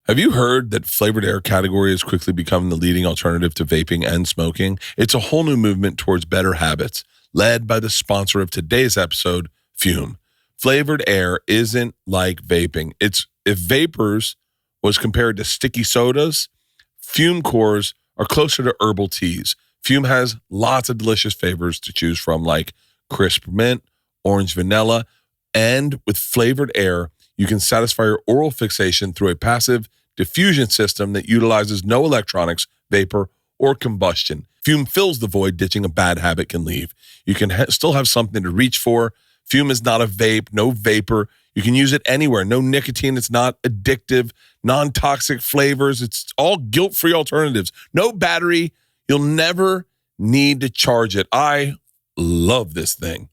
Have you heard that flavored air category has quickly become the leading alternative to vaping and smoking? It's a whole new movement towards better habits, led by the sponsor of today's episode, Fume. Flavored air isn't like vaping. If vapors was compared to sticky sodas, Fume cores are closer to herbal teas. Fume has lots of delicious flavors to choose from, like crisp mint, orange vanilla, and with flavored air, you can satisfy your oral fixation through a passive, diffusion system that utilizes no electronics, vapor, or combustion. Fume fills the void ditching a bad habit can leave. You can still have something to reach for. Fume is not a vape, no vapor. You can use it anywhere. No nicotine. It's not addictive. Non-toxic flavors. It's all guilt-free alternatives. No battery. You'll never need to charge it. I love this thing.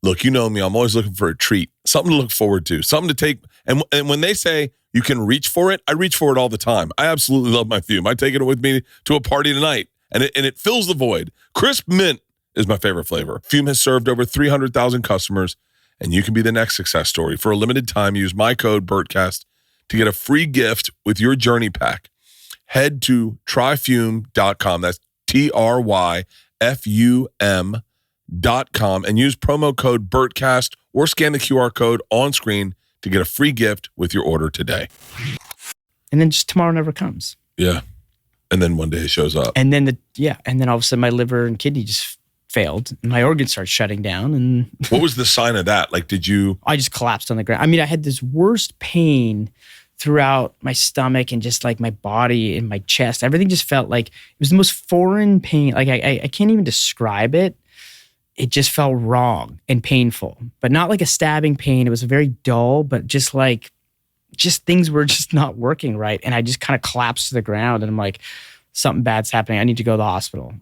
Look, you know me. I'm always looking for a treat, something to look forward to, something to take. And when they say you can reach for it, I reach for it all the time. I absolutely love my Fume. I take it with me to a party tonight, and it fills the void. Crisp mint is my favorite flavor. Fume has served over 300,000 customers, and you can be the next success story. For a limited time, use my code Bertcast to get a free gift with your journey pack. Head to tryfume.com. That's TRYFUM.com and use promo code Bertcast or scan the QR code on screen to get a free gift with your order today. And then just tomorrow never comes. Yeah. And then one day it shows up. And then and then all of a sudden my liver and kidney just failed and my organs started shutting down. And what was the sign of that? Like, I just collapsed on the ground. I mean, I had this worst pain throughout my stomach and just like my body and my chest. Everything just felt like it was the most foreign pain. Like I can't even describe it. It just felt wrong and painful, but not like a stabbing pain. It was very dull, but just things were just not working right. And I just kind of collapsed to the ground and I'm like, something bad's happening. I need to go to the hospital.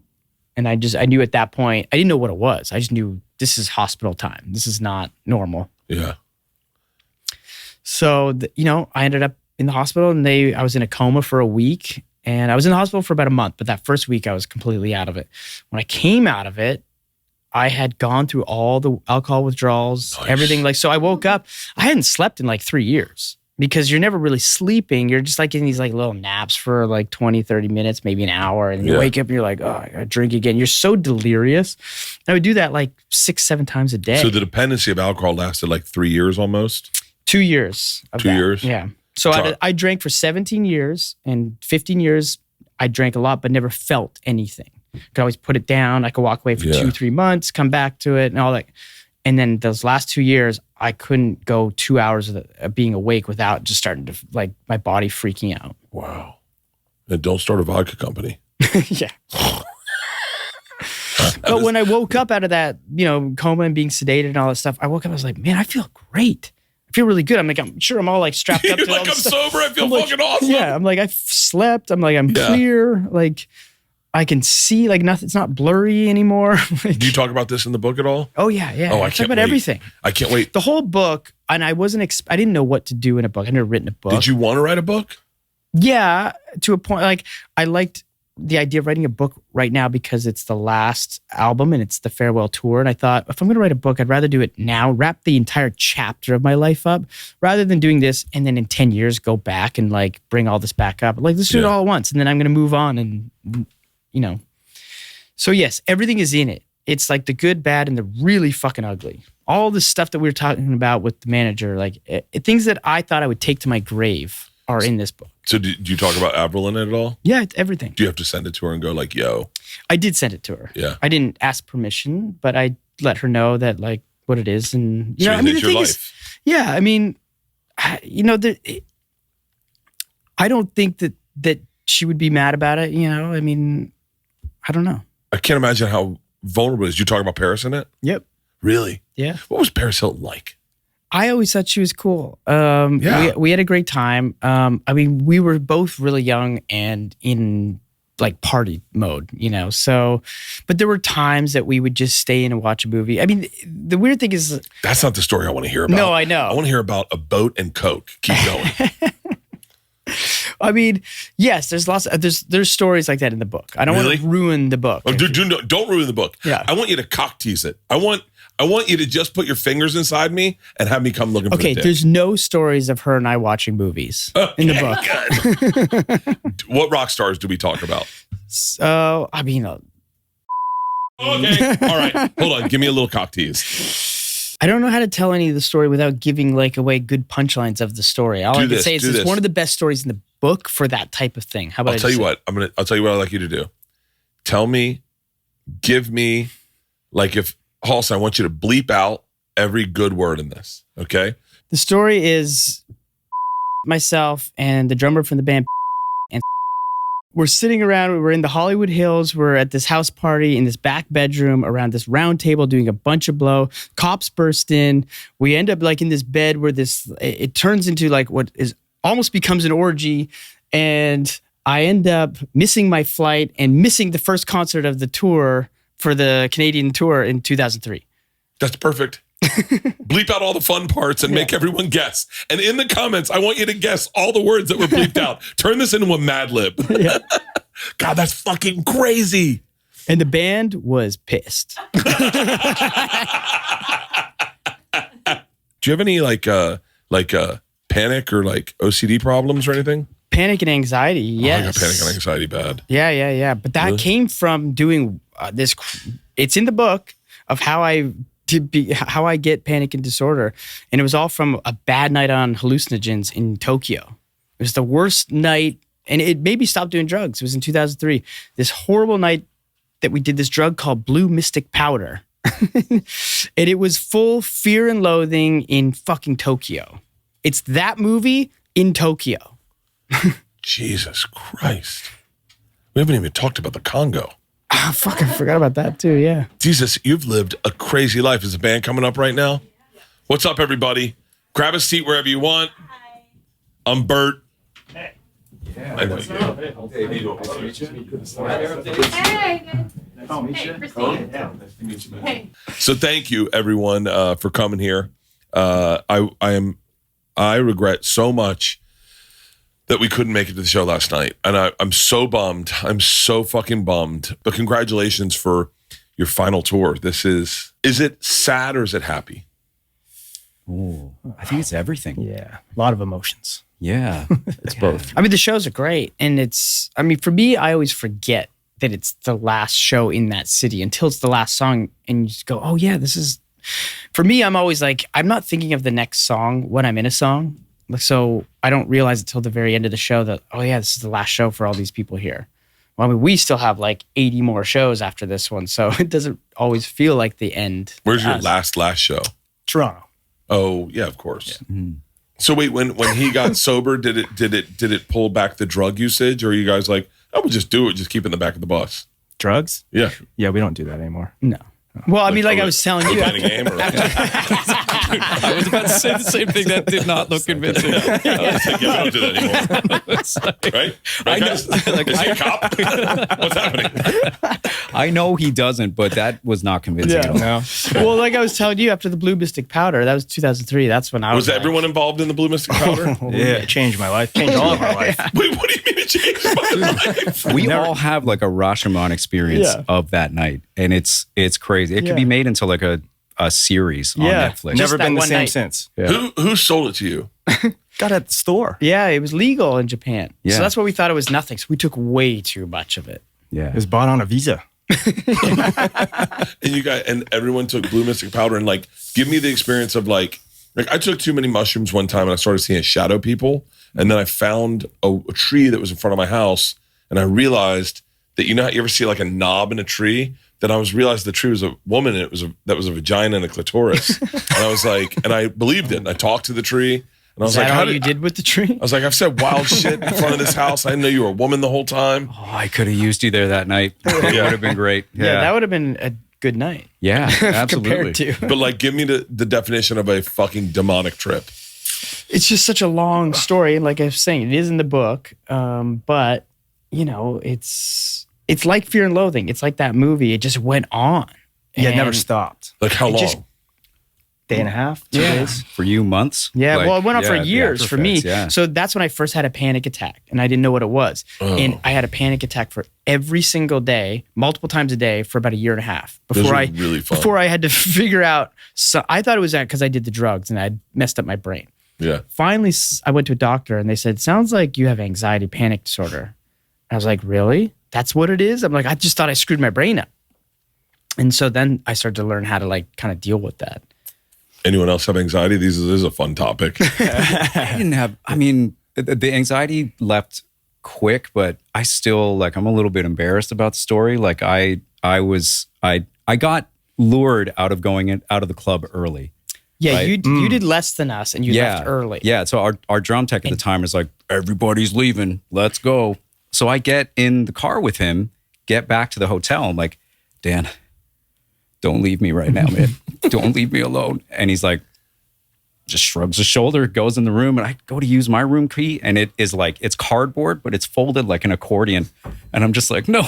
And I knew at that point, I didn't know what it was. I just knew this is hospital time. This is not normal. Yeah. So, I ended up in the hospital and I was in a coma for a week and I was in the hospital for about a month, but that first week I was completely out of it. When I came out of it, I had gone through all the alcohol withdrawals, everything. So I woke up, I hadn't slept in like 3 years because you're never really sleeping. You're just like getting these like little naps for like 20, 30 minutes, maybe an hour. And you wake up and you're like, oh, I gotta drink again. You're so delirious. I would do that like 6-7 times a day. So the dependency of alcohol lasted like 3 years almost? 2 years. 2 years? Yeah. So I drank for 17 years and 15 years, I drank a lot, but never felt anything. Could always put it down. I could walk away for 2-3 months, come back to it and all that. And then those last 2 years, I couldn't go 2 hours of being awake without just starting to like my body freaking out. Wow. And don't start a vodka company. Yeah. But when I woke up out of that, coma and being sedated and all that stuff, I woke up, I was like, man, I feel great. I feel really good. I'm sure I'm all like strapped up. You're like, I'm sober. I feel fucking awesome. Yeah. I'm like, I've slept. I'm like, I'm clear. Like, I can see like nothing. It's not blurry anymore. Do you talk about this in the book at all? Oh yeah, yeah. Oh, I can't about wait. Everything. I can't wait. The whole book, and I didn't know what to do in a book. I've never written a book. Did you want to write a book? Yeah, to a point. Like I liked the idea of writing a book right now because it's the last album and it's the farewell tour. And I thought if I'm going to write a book, I'd rather do it now, wrap the entire chapter of my life up, rather than doing this and then in 10 years go back and like bring all this back up. Like let's do it all at once, and then I'm going to move on and So yes, everything is in it. It's like the good, bad, and the really fucking ugly. All the stuff that we were talking about with the manager, like things that I thought I would take to my grave are in this book. So do you talk about Avril in it at all? Yeah, it's everything. Do you have to send it to her and go like, yo? I did send it to her. Yeah. I didn't ask permission, but I let her know that like what it is. And, the thing is, I mean, I don't think that she would be mad about it. I mean, I don't know. I can't imagine how vulnerable it is. You talk about Paris in it? Yep. Really? Yeah. What was Paris Hilton like? I always thought she was cool. We had a great time. I mean, we were both really young and in like party mode, so, but there were times that we would just stay in and watch a movie. I mean, the weird thing is... That's not the story I want to hear about. No, I know. I want to hear about a boat and Coke. Keep going. I mean, yes, there's stories like that in the book. I don't want to ruin the book. Oh, don't ruin the book. Yeah. I want you to cock tease it. I want you to just put your fingers inside me and have me come looking for the dick. There's no stories of her and I watching movies in the book. Good. What rock stars do we talk about? So, I mean... Okay. All right. Hold on. Give me a little cock tease. I don't know how to tell any of the story without giving like away good punchlines of the story. All I can say is it's one of the best stories in the book for that type of thing. How about I'll tell you what I'd like you to do. Give me, like if Halston, I want you to bleep out every good word in this. Okay. The story is myself and the drummer from the band, and we're sitting around. We're in the Hollywood Hills. We're at this house party in this back bedroom around this round table doing a bunch of blow. Cops burst in. We end up like in this bed where it turns into like what is almost becomes an orgy. And I end up missing my flight and missing the first concert of the tour for the Canadian tour in 2003. That's perfect. Bleep out all the fun parts and make everyone guess. And in the comments, I want you to guess all the words that were bleeped out. Turn this into a Mad Lib. Yeah. God, that's fucking crazy. And the band was pissed. Do you have any like panic or like OCD problems or anything? Panic and anxiety, yes. I got panic and anxiety bad. Yeah. But that came from doing this. It's in the book of how I get panic and disorder. And it was all from a bad night on hallucinogens in Tokyo. It was the worst night, and it made me stop doing drugs. It was in 2003. This horrible night that we did this drug called blue mystic powder. And it was full fear and loathing in fucking Tokyo. It's that movie in Tokyo. Jesus Christ. We haven't even talked about the Congo. Oh, fuck, I forgot about that too, yeah. Jesus, you've lived a crazy life. Is the band coming up right now? What's up, everybody? Grab a seat wherever you want. Hi. I'm Bert. Hey. Yeah, I know you. Hey. So thank you, everyone, for coming here. I regret so much that we couldn't make it to the show last night. And I'm so bummed. I'm so fucking bummed. But congratulations for your final tour. Is it sad or is it happy? Ooh, I think it's everything. Yeah, a lot of emotions. Yeah, it's both. I mean, the shows are great. And for me, I always forget that it's the last show in that city until it's the last song. And you just go, oh yeah, for me, I'm always like, I'm not thinking of the next song when I'm in a song. So I don't realize until the very end of the show that, oh yeah, this is the last show for all these people here. Well, I mean, we still have like 80 more shows after this one. So it doesn't always feel like the end. Where's your last show? Toronto. Oh yeah, of course. Yeah. Mm. So wait, when he got sober, did it pull back the drug usage, or are you guys like, I would just do it, just keep it in the back of the bus? Drugs? Yeah. Yeah, we don't do that anymore. No. Well, I mean, like I was telling you. I was about to say the same thing. That did not look convincing. We don't do that anymore. Right? I know. Guys? Is he a cop? What's happening? I know he doesn't, but that was not convincing at all. No. Well, like I was telling you, after the Blue Mystic Powder, that was 2003. That's when I was. Was everyone involved in the Blue Mystic Powder? Yeah, it changed my life. Changed all of our life. Wait, what do you mean it changed my life? We all have like a Rashomon experience Yeah. of that night, and it's crazy. It could be made into like a series on Netflix. Never that been the one same night. since. Yeah. Who sold it to you? Got it at the store. Yeah, it was legal in Japan. Yeah. So that's why we thought it was nothing. So we took way too much of it. Yeah. It was bought on a Visa. And everyone took Blue Mystic Powder, and like, give me the experience of like I took too many mushrooms one time and I started seeing shadow people. And then I found a tree that was in front of my house, and I realized that, you know how you ever see like a knob in a tree? Then I realized the tree was a woman, and that was a vagina and a clitoris. And I was like, and I believed it. And I talked to the tree, and I was Is like, that how all you did with the tree? I was like, I've said wild shit in front of this house. I didn't know you were a woman the whole time. Oh, I could have used you there that night. It would have been great. Yeah, that would have been a good night. Yeah, absolutely. Compared to. But like, give me the definition of a fucking demonic trip. It's just such a long story. Like I was saying, it is in the book. But, you know, it's like Fear and Loathing. It's like that movie. It just went on. Yeah, it And- never stopped. Like how long? just- Day and a half, 2 days. For you, months? Yeah, Like, well, it went on for yeah, the years for me. after effects, Yeah. So that's when I first had a panic attack, and I didn't know what it was. Oh. And I had a panic attack for every single day, multiple times a day, for about a year and a half Those are really fun. before I had to figure out. So I thought it was that because I did the drugs and I messed up my brain. Yeah. Finally, I went to a doctor, and they said, "Sounds like you have anxiety panic disorder." I was like, "Really? That's what it is?" I'm like, I just thought I screwed my brain up. And so then I started to learn how to like kind of deal with that. Anyone else have anxiety? This is a fun topic. I didn't have, I mean, the anxiety left quick, but I still, like, I'm a little bit embarrassed about the story. Like I got lured out of going out of the club early. Yeah, right? you did less than us, and you left early. Yeah, so our drum tech at the time is like, everybody's leaving, let's go. So I get in the car with him, get back to the hotel. I'm like, Dan, don't leave me right now, man. Don't leave me alone. And he's like, just shrugs his shoulder, goes in the room, and I go to use my room key, and it is like, it's cardboard, but it's folded like an accordion. And I'm just like, no,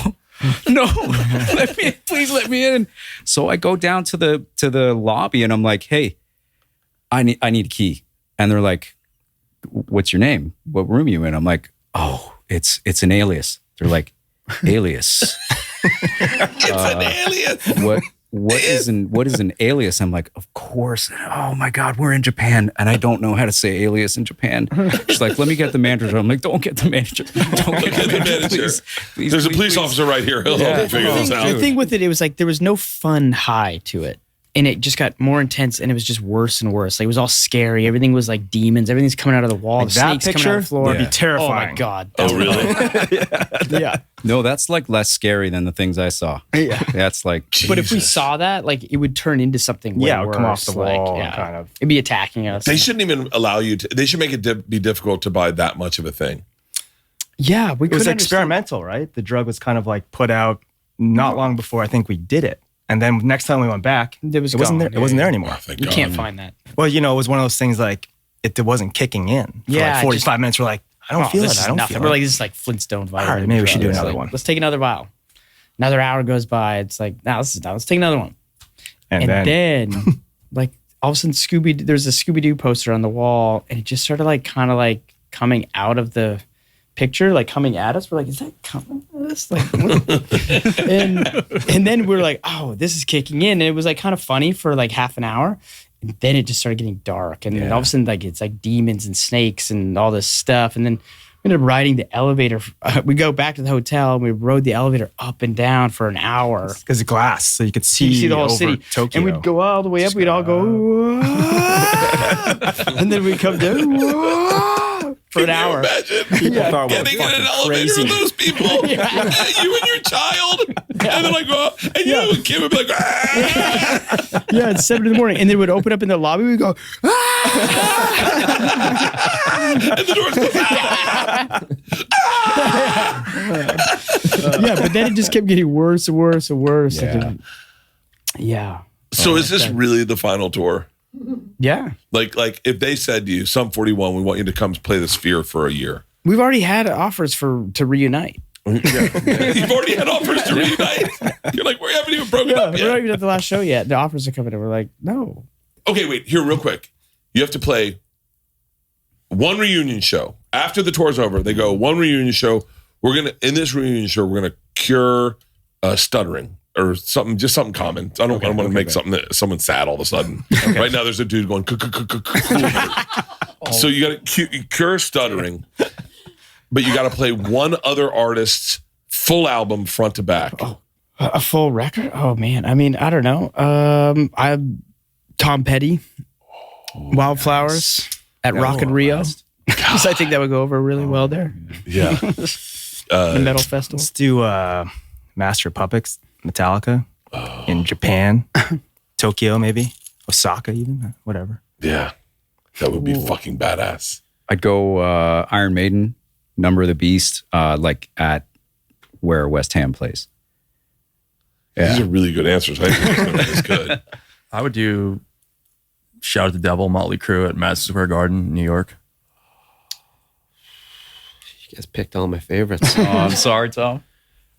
please let me in. So I go down to the lobby, and I'm like, hey, I need a key. And they're like, what's your name? What room are you in? I'm like, oh, it's an alias. They're like, alias. It's an alias. What is an alias? I'm like, of course. Oh my God, we're in Japan, and I don't know how to say alias in Japan. She's like, let me get the manager. I'm like, don't get the manager. Don't get the manager. Please, There's a police officer right here. He'll help you figure this out. The thing with it was like there was no fun high to it. And it just got more intense, and it was just worse and worse. Like it was all scary. Everything was like demons. Everything's coming out of the wall. Like the that snakes coming out picture of the floor. would be terrifying. Oh my God. Oh, really? Yeah. No, that's like less scary than the things I saw. Yeah. That's like, But if we Jesus. saw that, like it would turn into something way Yeah, it would worse. come off the wall, Like, kind of. It'd be attacking us. They shouldn't even allow you to. They should make it be difficult to buy that much of a thing. Yeah, we It was couldn't experimental, right? The drug was kind of like put out not long before I think we did it. And then next time we went back, It was wasn't gone. there. It wasn't there anymore. Oh, thank You God. can't find that. Well, it was one of those things like it wasn't kicking in. For Yeah, like 45 minutes. We're like, I don't feel this it. is I don't nothing. feel We're it. like, this is like Flintstone vitamin. All right, maybe we should do drugs. another Like, one. Let's take another vial. Another hour goes by. It's like, now this is done. Let's take another one. And then like all of a sudden there's a Scooby-Doo poster on the wall, and it just started like kind of like coming out of the picture, like coming at us. We're like, is that coming at us? Like, what? and then we're like, oh, this is kicking in. And it was like kind of funny for like half an hour. And then it just started getting dark. And then all of a sudden, like it's like demons and snakes and all this stuff. And then we ended up riding the elevator. We go back to the hotel, and we rode the elevator up and down for an hour. because of glass, so you could see, You see the whole over city. Tokyo. And we'd go all the way up. We'd all go, "Whoa." And then we'd come down "Whoa," for an hour. Imagine People thought we were getting in an fucking elevator crazy. with those people. You and your child. And they're like, oh, and you and Kim would be like, ah. Yeah, it's 7 a.m. And then we'd open up in the lobby. We'd go, And the doors go, ah. yeah, but then it just kept getting worse and worse and worse. Yeah. So is this really the final tour? Yeah. Like if they said to you, Sum 41, we want you to come play the Sphere for a year. We've already had offers to reunite. You've already had offers to reunite. You're like, we haven't even broken up We're yet. not even at the last show yet. The offers are coming in. We're like, no. Okay, wait, here real quick. You have to play one reunion show. After the tour's over, they go, one reunion show. In this reunion show, we're gonna cure stuttering or something, just something common. I don't want to make something that someone's sad all of a sudden. Right now there's a dude going cool. So you gotta cure stuttering, but you gotta play one other artist's full album front to back. A full record? Oh, man. I mean, I don't know. Tom Petty, Wildflowers at Rock in Rio. Because I think that would go over really well there. Yeah. The metal festival. Let's do Master of Puppets, Metallica, in Japan, Tokyo maybe, Osaka even, whatever. Yeah. That would be fucking badass. I'd go Iron Maiden, Number of the Beast, like at where West Ham plays. These are really good answers. I think this is good. I would do Shout at the Devil, Motley Crue at Madison Square Garden, New York. You guys picked all my favorites. Oh, I'm sorry, Tom.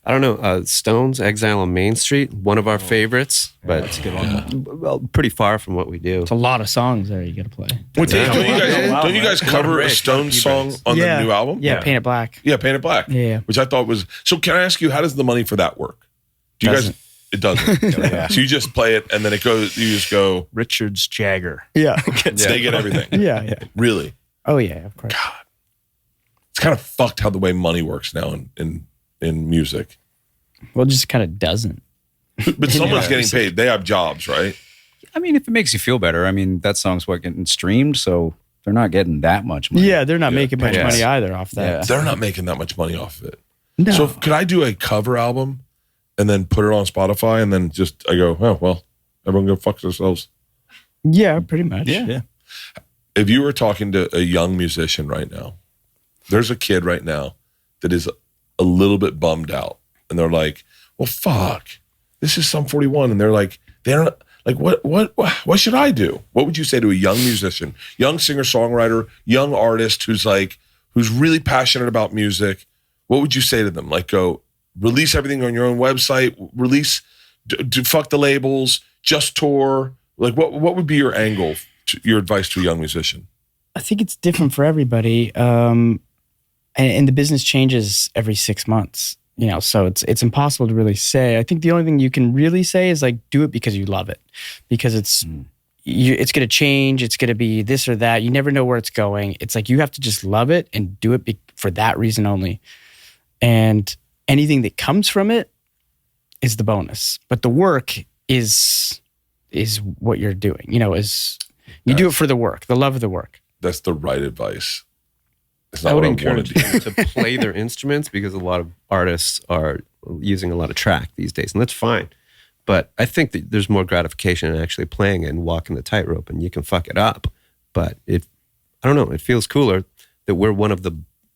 I don't know. Stones, Exile on Main Street, one of our favorites, but That's a good one. well, pretty far from what we do. It's a lot of songs there you got to play. Wait, don't you guys cover a Stones song on the new album? Yeah, Paint It Black. Yeah, Paint It Black. Yeah. Which I thought was... So can I ask you, how does the money for that work? Do you guys... It doesn't. So you just play it and then it goes... You just go... Richards Jagger. Yeah. They get everything. Yeah. Really? Oh, yeah, of course. God. It's kind of fucked how the way money works now in music. Well, it just kind of doesn't. But someone's getting paid. They have jobs, right? I mean, if it makes you feel better, I mean, that song's getting streamed, so they're not getting that much money. Yeah, they're not making much Yes. money either off that. Yeah. They're not making that much money off of it. No. So could I do a cover album and then put it on Spotify and then just I go, oh, well, everyone go fuck themselves. Yeah, pretty much. Yeah. If you were talking to a young musician right now, there's a kid right now that is a little bit bummed out, and they're like, well, fuck, this is Sum 41. And they're like, what should I do? What would you say to a young musician, young singer-songwriter, young artist who's really passionate about music? What would you say to them? Like, go release everything on your own website, do fuck the labels, just tour. Like, what would be your angle, your advice to a young musician? I think it's different for everybody. And the business changes every 6 months, so it's impossible to really say. I think the only thing you can really say is like, do it because you love it, because it's going to change. It's going to be this or that. You never know where it's going. It's like, you have to just love it and do it for that reason only. And anything that comes from it is the bonus. But the work is what you're doing, you do it for the work, the love of the work. That's the right advice. It's I not would what I encourage wanted them to play their instruments, because a lot of artists are using a lot of track these days, and that's fine. But I think that there's more gratification in actually playing and walking the tightrope, and you can fuck it up. But I don't know, it feels cooler that we're one of the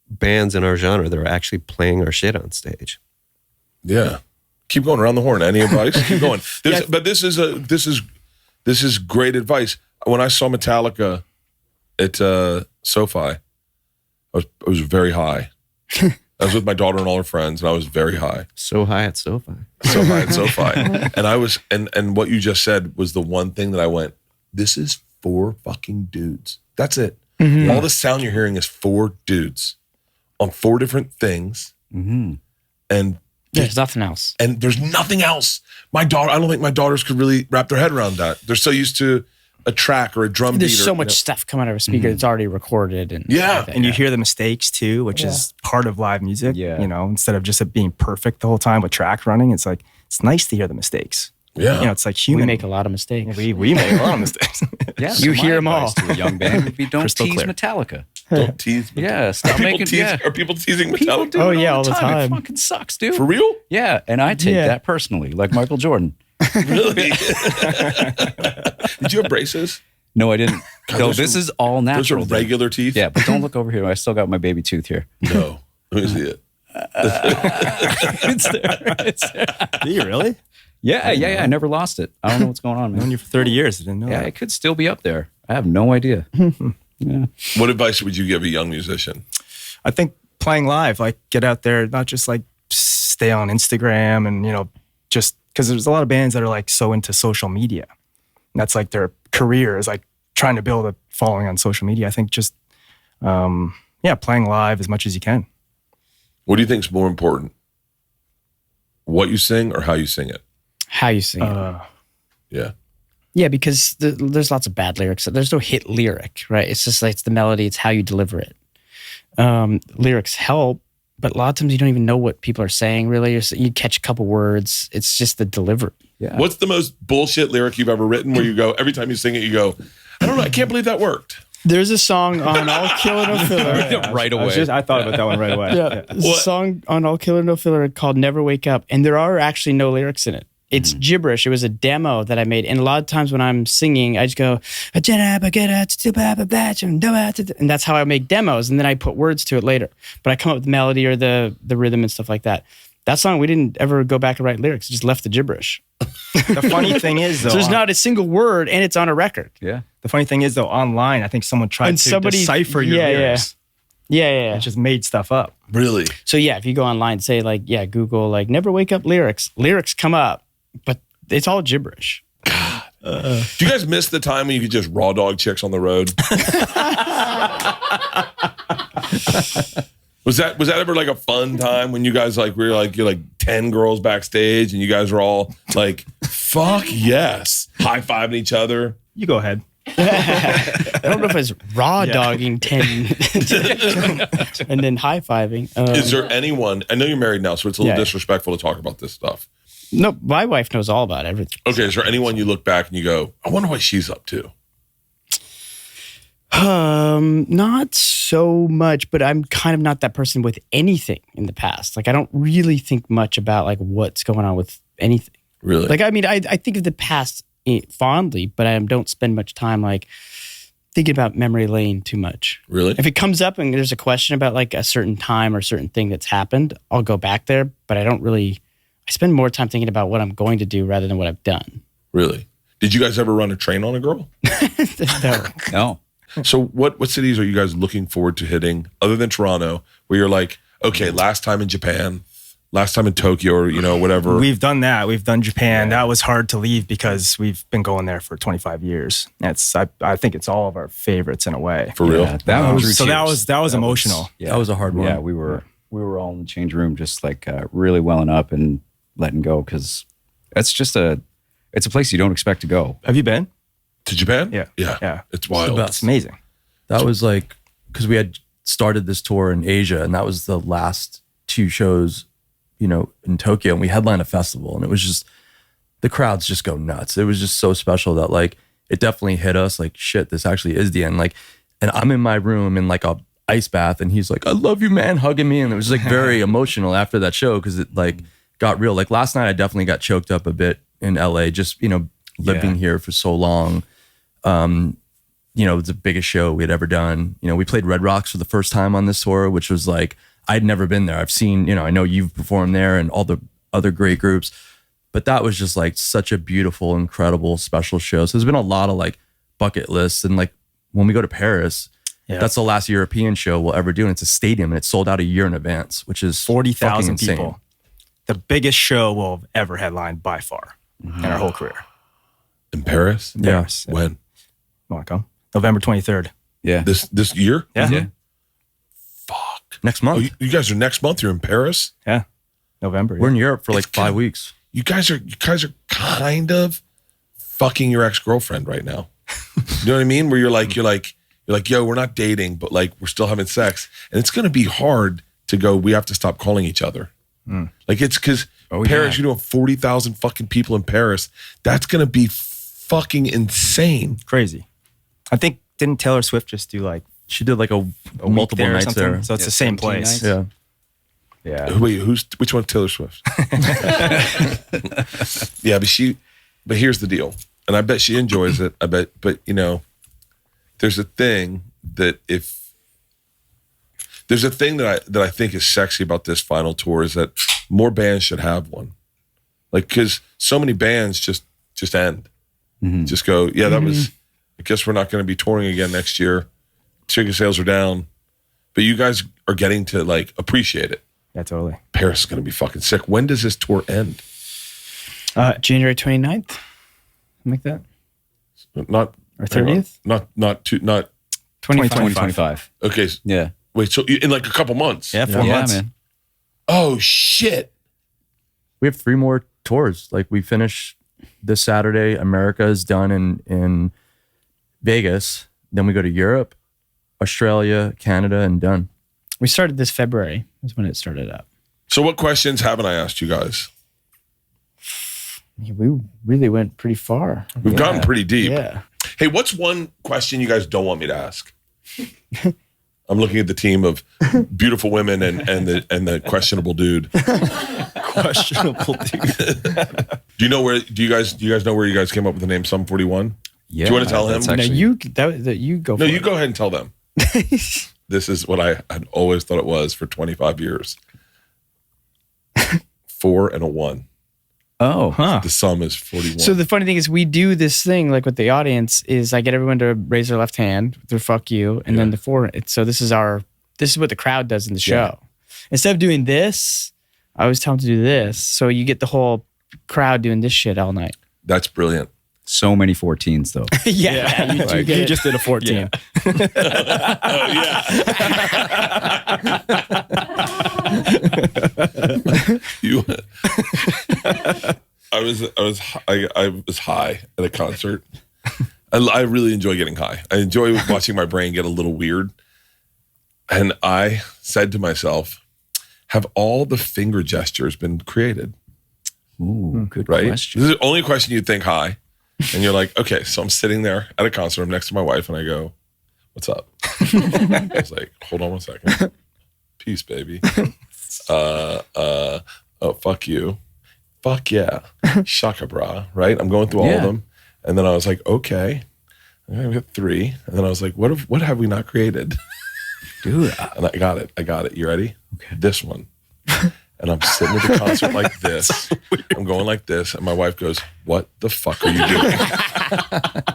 bands in our genre that are actually playing our shit on stage. Yeah. Keep going around the horn. Any advice? Keep going. But this is great advice. When I saw Metallica at SoFi, I was very high. I was with my daughter and all her friends, and I was very high. So high at SoFi. So high at SoFi. And I was, and what you just said was the one thing that I went, this is 4 fucking dudes. That's it. Mm-hmm. All the sound you're hearing is 4 dudes on 4 different things. Mm-hmm. And there's nothing else. And there's nothing else. I don't think my daughters could really wrap their head around that. They're so used to a track or a drum beat. There's so much stuff coming out of a speaker that's already recorded. And and you hear the mistakes too, which is part of live music. Yeah. Instead of just it being perfect the whole time with track running, it's like, it's nice to hear the mistakes. Yeah. It's like human. We make a lot of mistakes. We make a lot of mistakes. Yeah, You hear them all. To a young band would be, don't Crystal tease clear. Metallica. Don't tease. Yeah, stop making. Are people teasing People Metallica? do Oh, it yeah, all the time. It time. fucking sucks, dude. For real? Yeah, and I take Yeah. that personally, like Michael Jordan. Really? Did you have braces? No, I didn't. God, No, those this are- is all Those are natural. dude. regular teeth? Yeah, but don't look over here. I still got my baby tooth here. No. Let me see it. It's there. It's there. Do you really? Yeah. I never lost it. I don't know what's going on, I've known man. you for 30 years. I didn't know Yeah, that. it could still be up there. I have no idea. Yeah. What advice would you give a young musician? I think playing live, like get out there, not just like stay on Instagram and, just because there's a lot of bands that are like so into social media. And that's like their career is like trying to build a following on social media. I think just, playing live as much as you can. What do you think is more important? What you sing or how you sing it? How you sing it. Yeah. Yeah, because there's lots of bad lyrics. There's no hit lyric, right? It's just like, it's the melody. It's how you deliver it. Lyrics help, but a lot of times you don't even know what people are saying, really. You catch a couple words. It's just the delivery. Yeah. What's the most bullshit lyric you've ever written where you go, every time you sing it, you go, I don't know, I can't believe that worked? There's a song on All Killer No Filler. Right away. I thought about that one right away. Yeah, there's a song on All Killer No Filler called Never Wake Up, and there are actually no lyrics in it. It's gibberish. It was a demo that I made, and a lot of times when I'm singing, I just go, and that's how I make demos, and then I put words to it later. But I come up with the melody or the rhythm and stuff like that. That song, we didn't ever go back and write lyrics. It just left the gibberish. The funny thing is, though, So there's not a single word, and it's on a record. Yeah. the funny thing is, though, online, I think someone tried And to somebody- decipher your yeah, yeah. lyrics. Yeah. And just made stuff up. Really? So yeah, if you go online, say like, Google like Never Wake Up lyrics come up, but it's all gibberish. Do you guys miss the time when you could just raw dog chicks on the road? Was that ever like a fun time when you guys like you're like 10 girls backstage and you guys were all like, fuck yes, high-fiving each other? You go ahead. I don't know if it's raw dogging 10 and then high-fiving. Is there anyone, I know you're married now, so it's a little Yeah. disrespectful to talk about this stuff. No, my wife knows all about everything. Okay, is there anyone you look back and you go, I wonder what she's up to? Not so much, but I'm kind of not that person with anything in the past. Like I don't really think much about like what's going on with anything. Really? Like, I mean, I think of the past fondly, but I don't spend much time like thinking about memory lane too much. Really? If it comes up and there's a question about like a certain time or certain thing that's happened, I'll go back there, but I spend more time thinking about what I'm going to do rather than what I've done. Really? Did you guys ever run a train on a girl? No. No. So what cities are you guys looking forward to hitting other than Toronto, where you're like, okay, last time in Japan, last time in Tokyo, or, you know, whatever. We've done that. We've done Japan. That was hard to leave because we've been going there for 25 years. I think it's all of our favorites in a way. For real? Yeah, that was So that was emotional. Yeah, That was a hard one. Yeah, we were all in the change room, just like really welling up and letting go, because it's just it's a place you don't expect to go. Have you been? To Japan? Yeah. Yeah. It's wild. It's amazing. That was like, because we had started this tour in Asia, and that was the last 2 shows, you know, in Tokyo, and we headlined a festival, and it was just, the crowds just go nuts. It was just so special that like, it definitely hit us like, shit, this actually is the end. Like, and I'm in my room in like a ice bath, and he's like, I love you, man, hugging me. And it was like very emotional after that show, because it like got real. Like last night, I definitely got choked up a bit in LA, just, you know, living here for so long. You know, it was the biggest show we had ever done. You know, we played Red Rocks for the first time on this tour, which was like, I'd never been there. I've seen, you know, I know you've performed there and all the other great groups, but that was just like such a beautiful, incredible, special show. So there's been a lot of like bucket lists. And like when we go to Paris, that's the last European show we'll ever do. And it's a stadium, and it's sold out a year in advance, which is 40,000 fucking insane. people. The biggest show we'll have ever headlined by far in our whole career. In Paris? Yeah. Paris. When? You want to come? November 23rd. Yeah. This year? Yeah. Yeah. Fuck. Next Oh, month. you guys are next month. You're in Paris? Yeah. November. We're in Europe for like It's 5 weeks. You guys are kind of fucking your ex-girlfriend right now. You know what I mean? Where you're like, yo, we're not dating, but like we're still having sex. And it's gonna be hard to go, we have to stop calling each other. Like it's because Paris, you're doing 40,000 fucking people in Paris. That's gonna be fucking insane. Crazy. I think, didn't Taylor Swift just do like She did like a week multiple there or nights something? there. So it's the same 17 place. nights. Yeah. Yeah. Wait, which one's Taylor Swift? Yeah, but here's the deal. And I bet she enjoys it. But you know, there's a thing that I think is sexy about this final tour is that more bands should have one. Like, cause so many bands just end. Just go, that was, I guess we're not going to be touring again next year. Ticket sales are down, but you guys are getting to like appreciate it. Yeah, totally. Paris is going to be fucking sick. When does this tour end? January 29th. Something like that. Not Or 30th? Not 2025. okay. Yeah. Wait, so in like a couple months? Yeah, 4 Yeah, months. man. Oh shit. We have 3 more tours. Like we finish this Saturday. America is done in Vegas. Then we go to Europe, Australia, Canada, and done. We started this February. That's when it started up. So what questions haven't I asked you guys? Yeah, we really went pretty far. We've gotten pretty deep. Yeah. Hey, what's one question you guys don't want me to ask? I'm looking at the team of beautiful women and the questionable dude. Questionable dude. Do you guys know where you guys came up with the name Sum 41? Yeah. Do you want to tell him? that's No, actually- you go for No, it. you go ahead and tell them. This is what I had always thought it was for 25 years. 4 and a 1. Oh. Huh. The sum is 41. So the funny thing is we do this thing like with the audience is I get everyone to raise their left hand with their fuck you and then the 4. So this is what the crowd does in the show. Instead of doing this, I always tell them to do this. So you get the whole crowd doing this shit all night. That's brilliant. So many 14s though. Yeah. You do get You it. just did a 14. You, I was high at a concert. I really enjoy getting high. I enjoy watching my brain get a little weird. And I said to myself, have all the finger gestures been created? Ooh, good Right? question. This is the only question you'd think high. And you're like, okay, so I'm sitting there at a concert. I'm next to my wife and I go, what's up? I was like, hold on one second. Peace, baby. Oh, fuck you. Fuck yeah. Shaka bra, right? I'm going through all of them. And then I was like, okay, I got 3. And then I was like, what have we not created? Dude. And I got it. You ready? Okay. This one. And I'm sitting at the concert like this. I'm going like this. And my wife goes, what the fuck are you doing?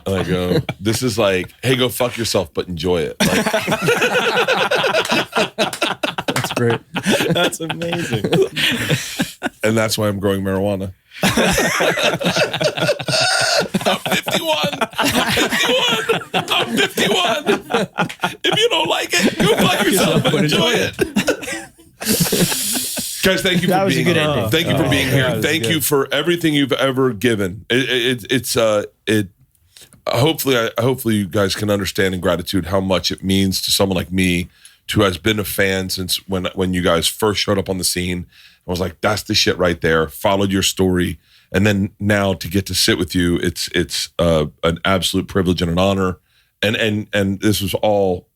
And I go, this is like, hey, go fuck yourself, but enjoy it. Like, That's great. That's amazing. and that's why I'm growing marijuana. I'm 51. I'm 51. If you don't like it, go fuck yourself, but enjoy it. Guys, thank you for being here. Thank you for being here. Thank you for everything you've ever given. Hopefully you guys can understand in gratitude how much it means to someone like me, who has been a fan since when you guys first showed up on the scene. I was like, that's the shit right there. Followed your story, and then now to get to sit with you, it's an absolute privilege and an honor. And this was all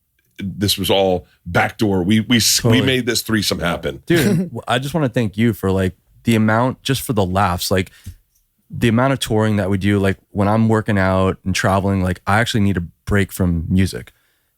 backdoor. We made this threesome happen, Dude. I just want to thank you for like the amount, just for the laughs, like the amount of touring that we do. Like when I'm working out and traveling, like I actually need a break from music.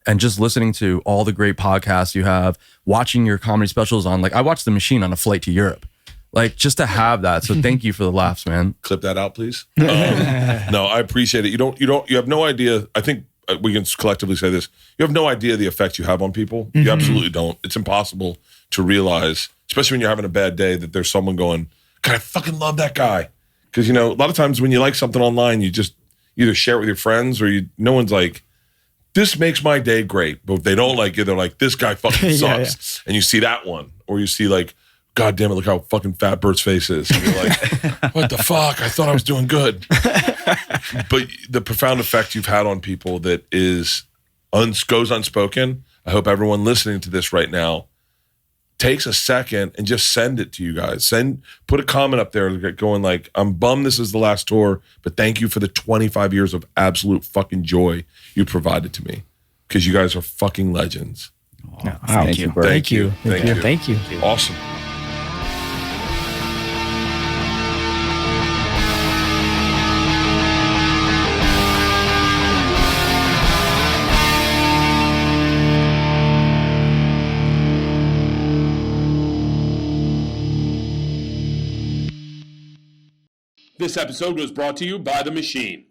And just listening to all the great podcasts you have, watching your comedy specials on, like I watched The Machine on a flight to Europe, like just to have that. So thank you for the laughs, man. Clip that out, please. No, I appreciate it. You have no idea. I think we can collectively say this. You have no idea the effect you have on people. You absolutely don't. It's impossible to realize, especially when you're having a bad day, that there's someone going, God, I fucking love that guy. Because, a lot of times when you like something online, you just either share it with your friends or no one's like, this makes my day great. But if they don't like it, they're like, this guy fucking sucks. Yeah. And you see that one. Or you see like, God damn it, look how fucking fat Bert's face is. And you're like, what the fuck? I thought I was doing good. But the profound effect you've had on people that goes unspoken. I hope everyone listening to this right now takes a second and just send it to you guys. Put a comment up there going like, I'm bummed this is the last tour, but thank you for the 25 years of absolute fucking joy you provided to me. Because you guys are fucking legends. Oh, thank you. Bert. Thank you. Thank you. Awesome. This episode was brought to you by The Machine.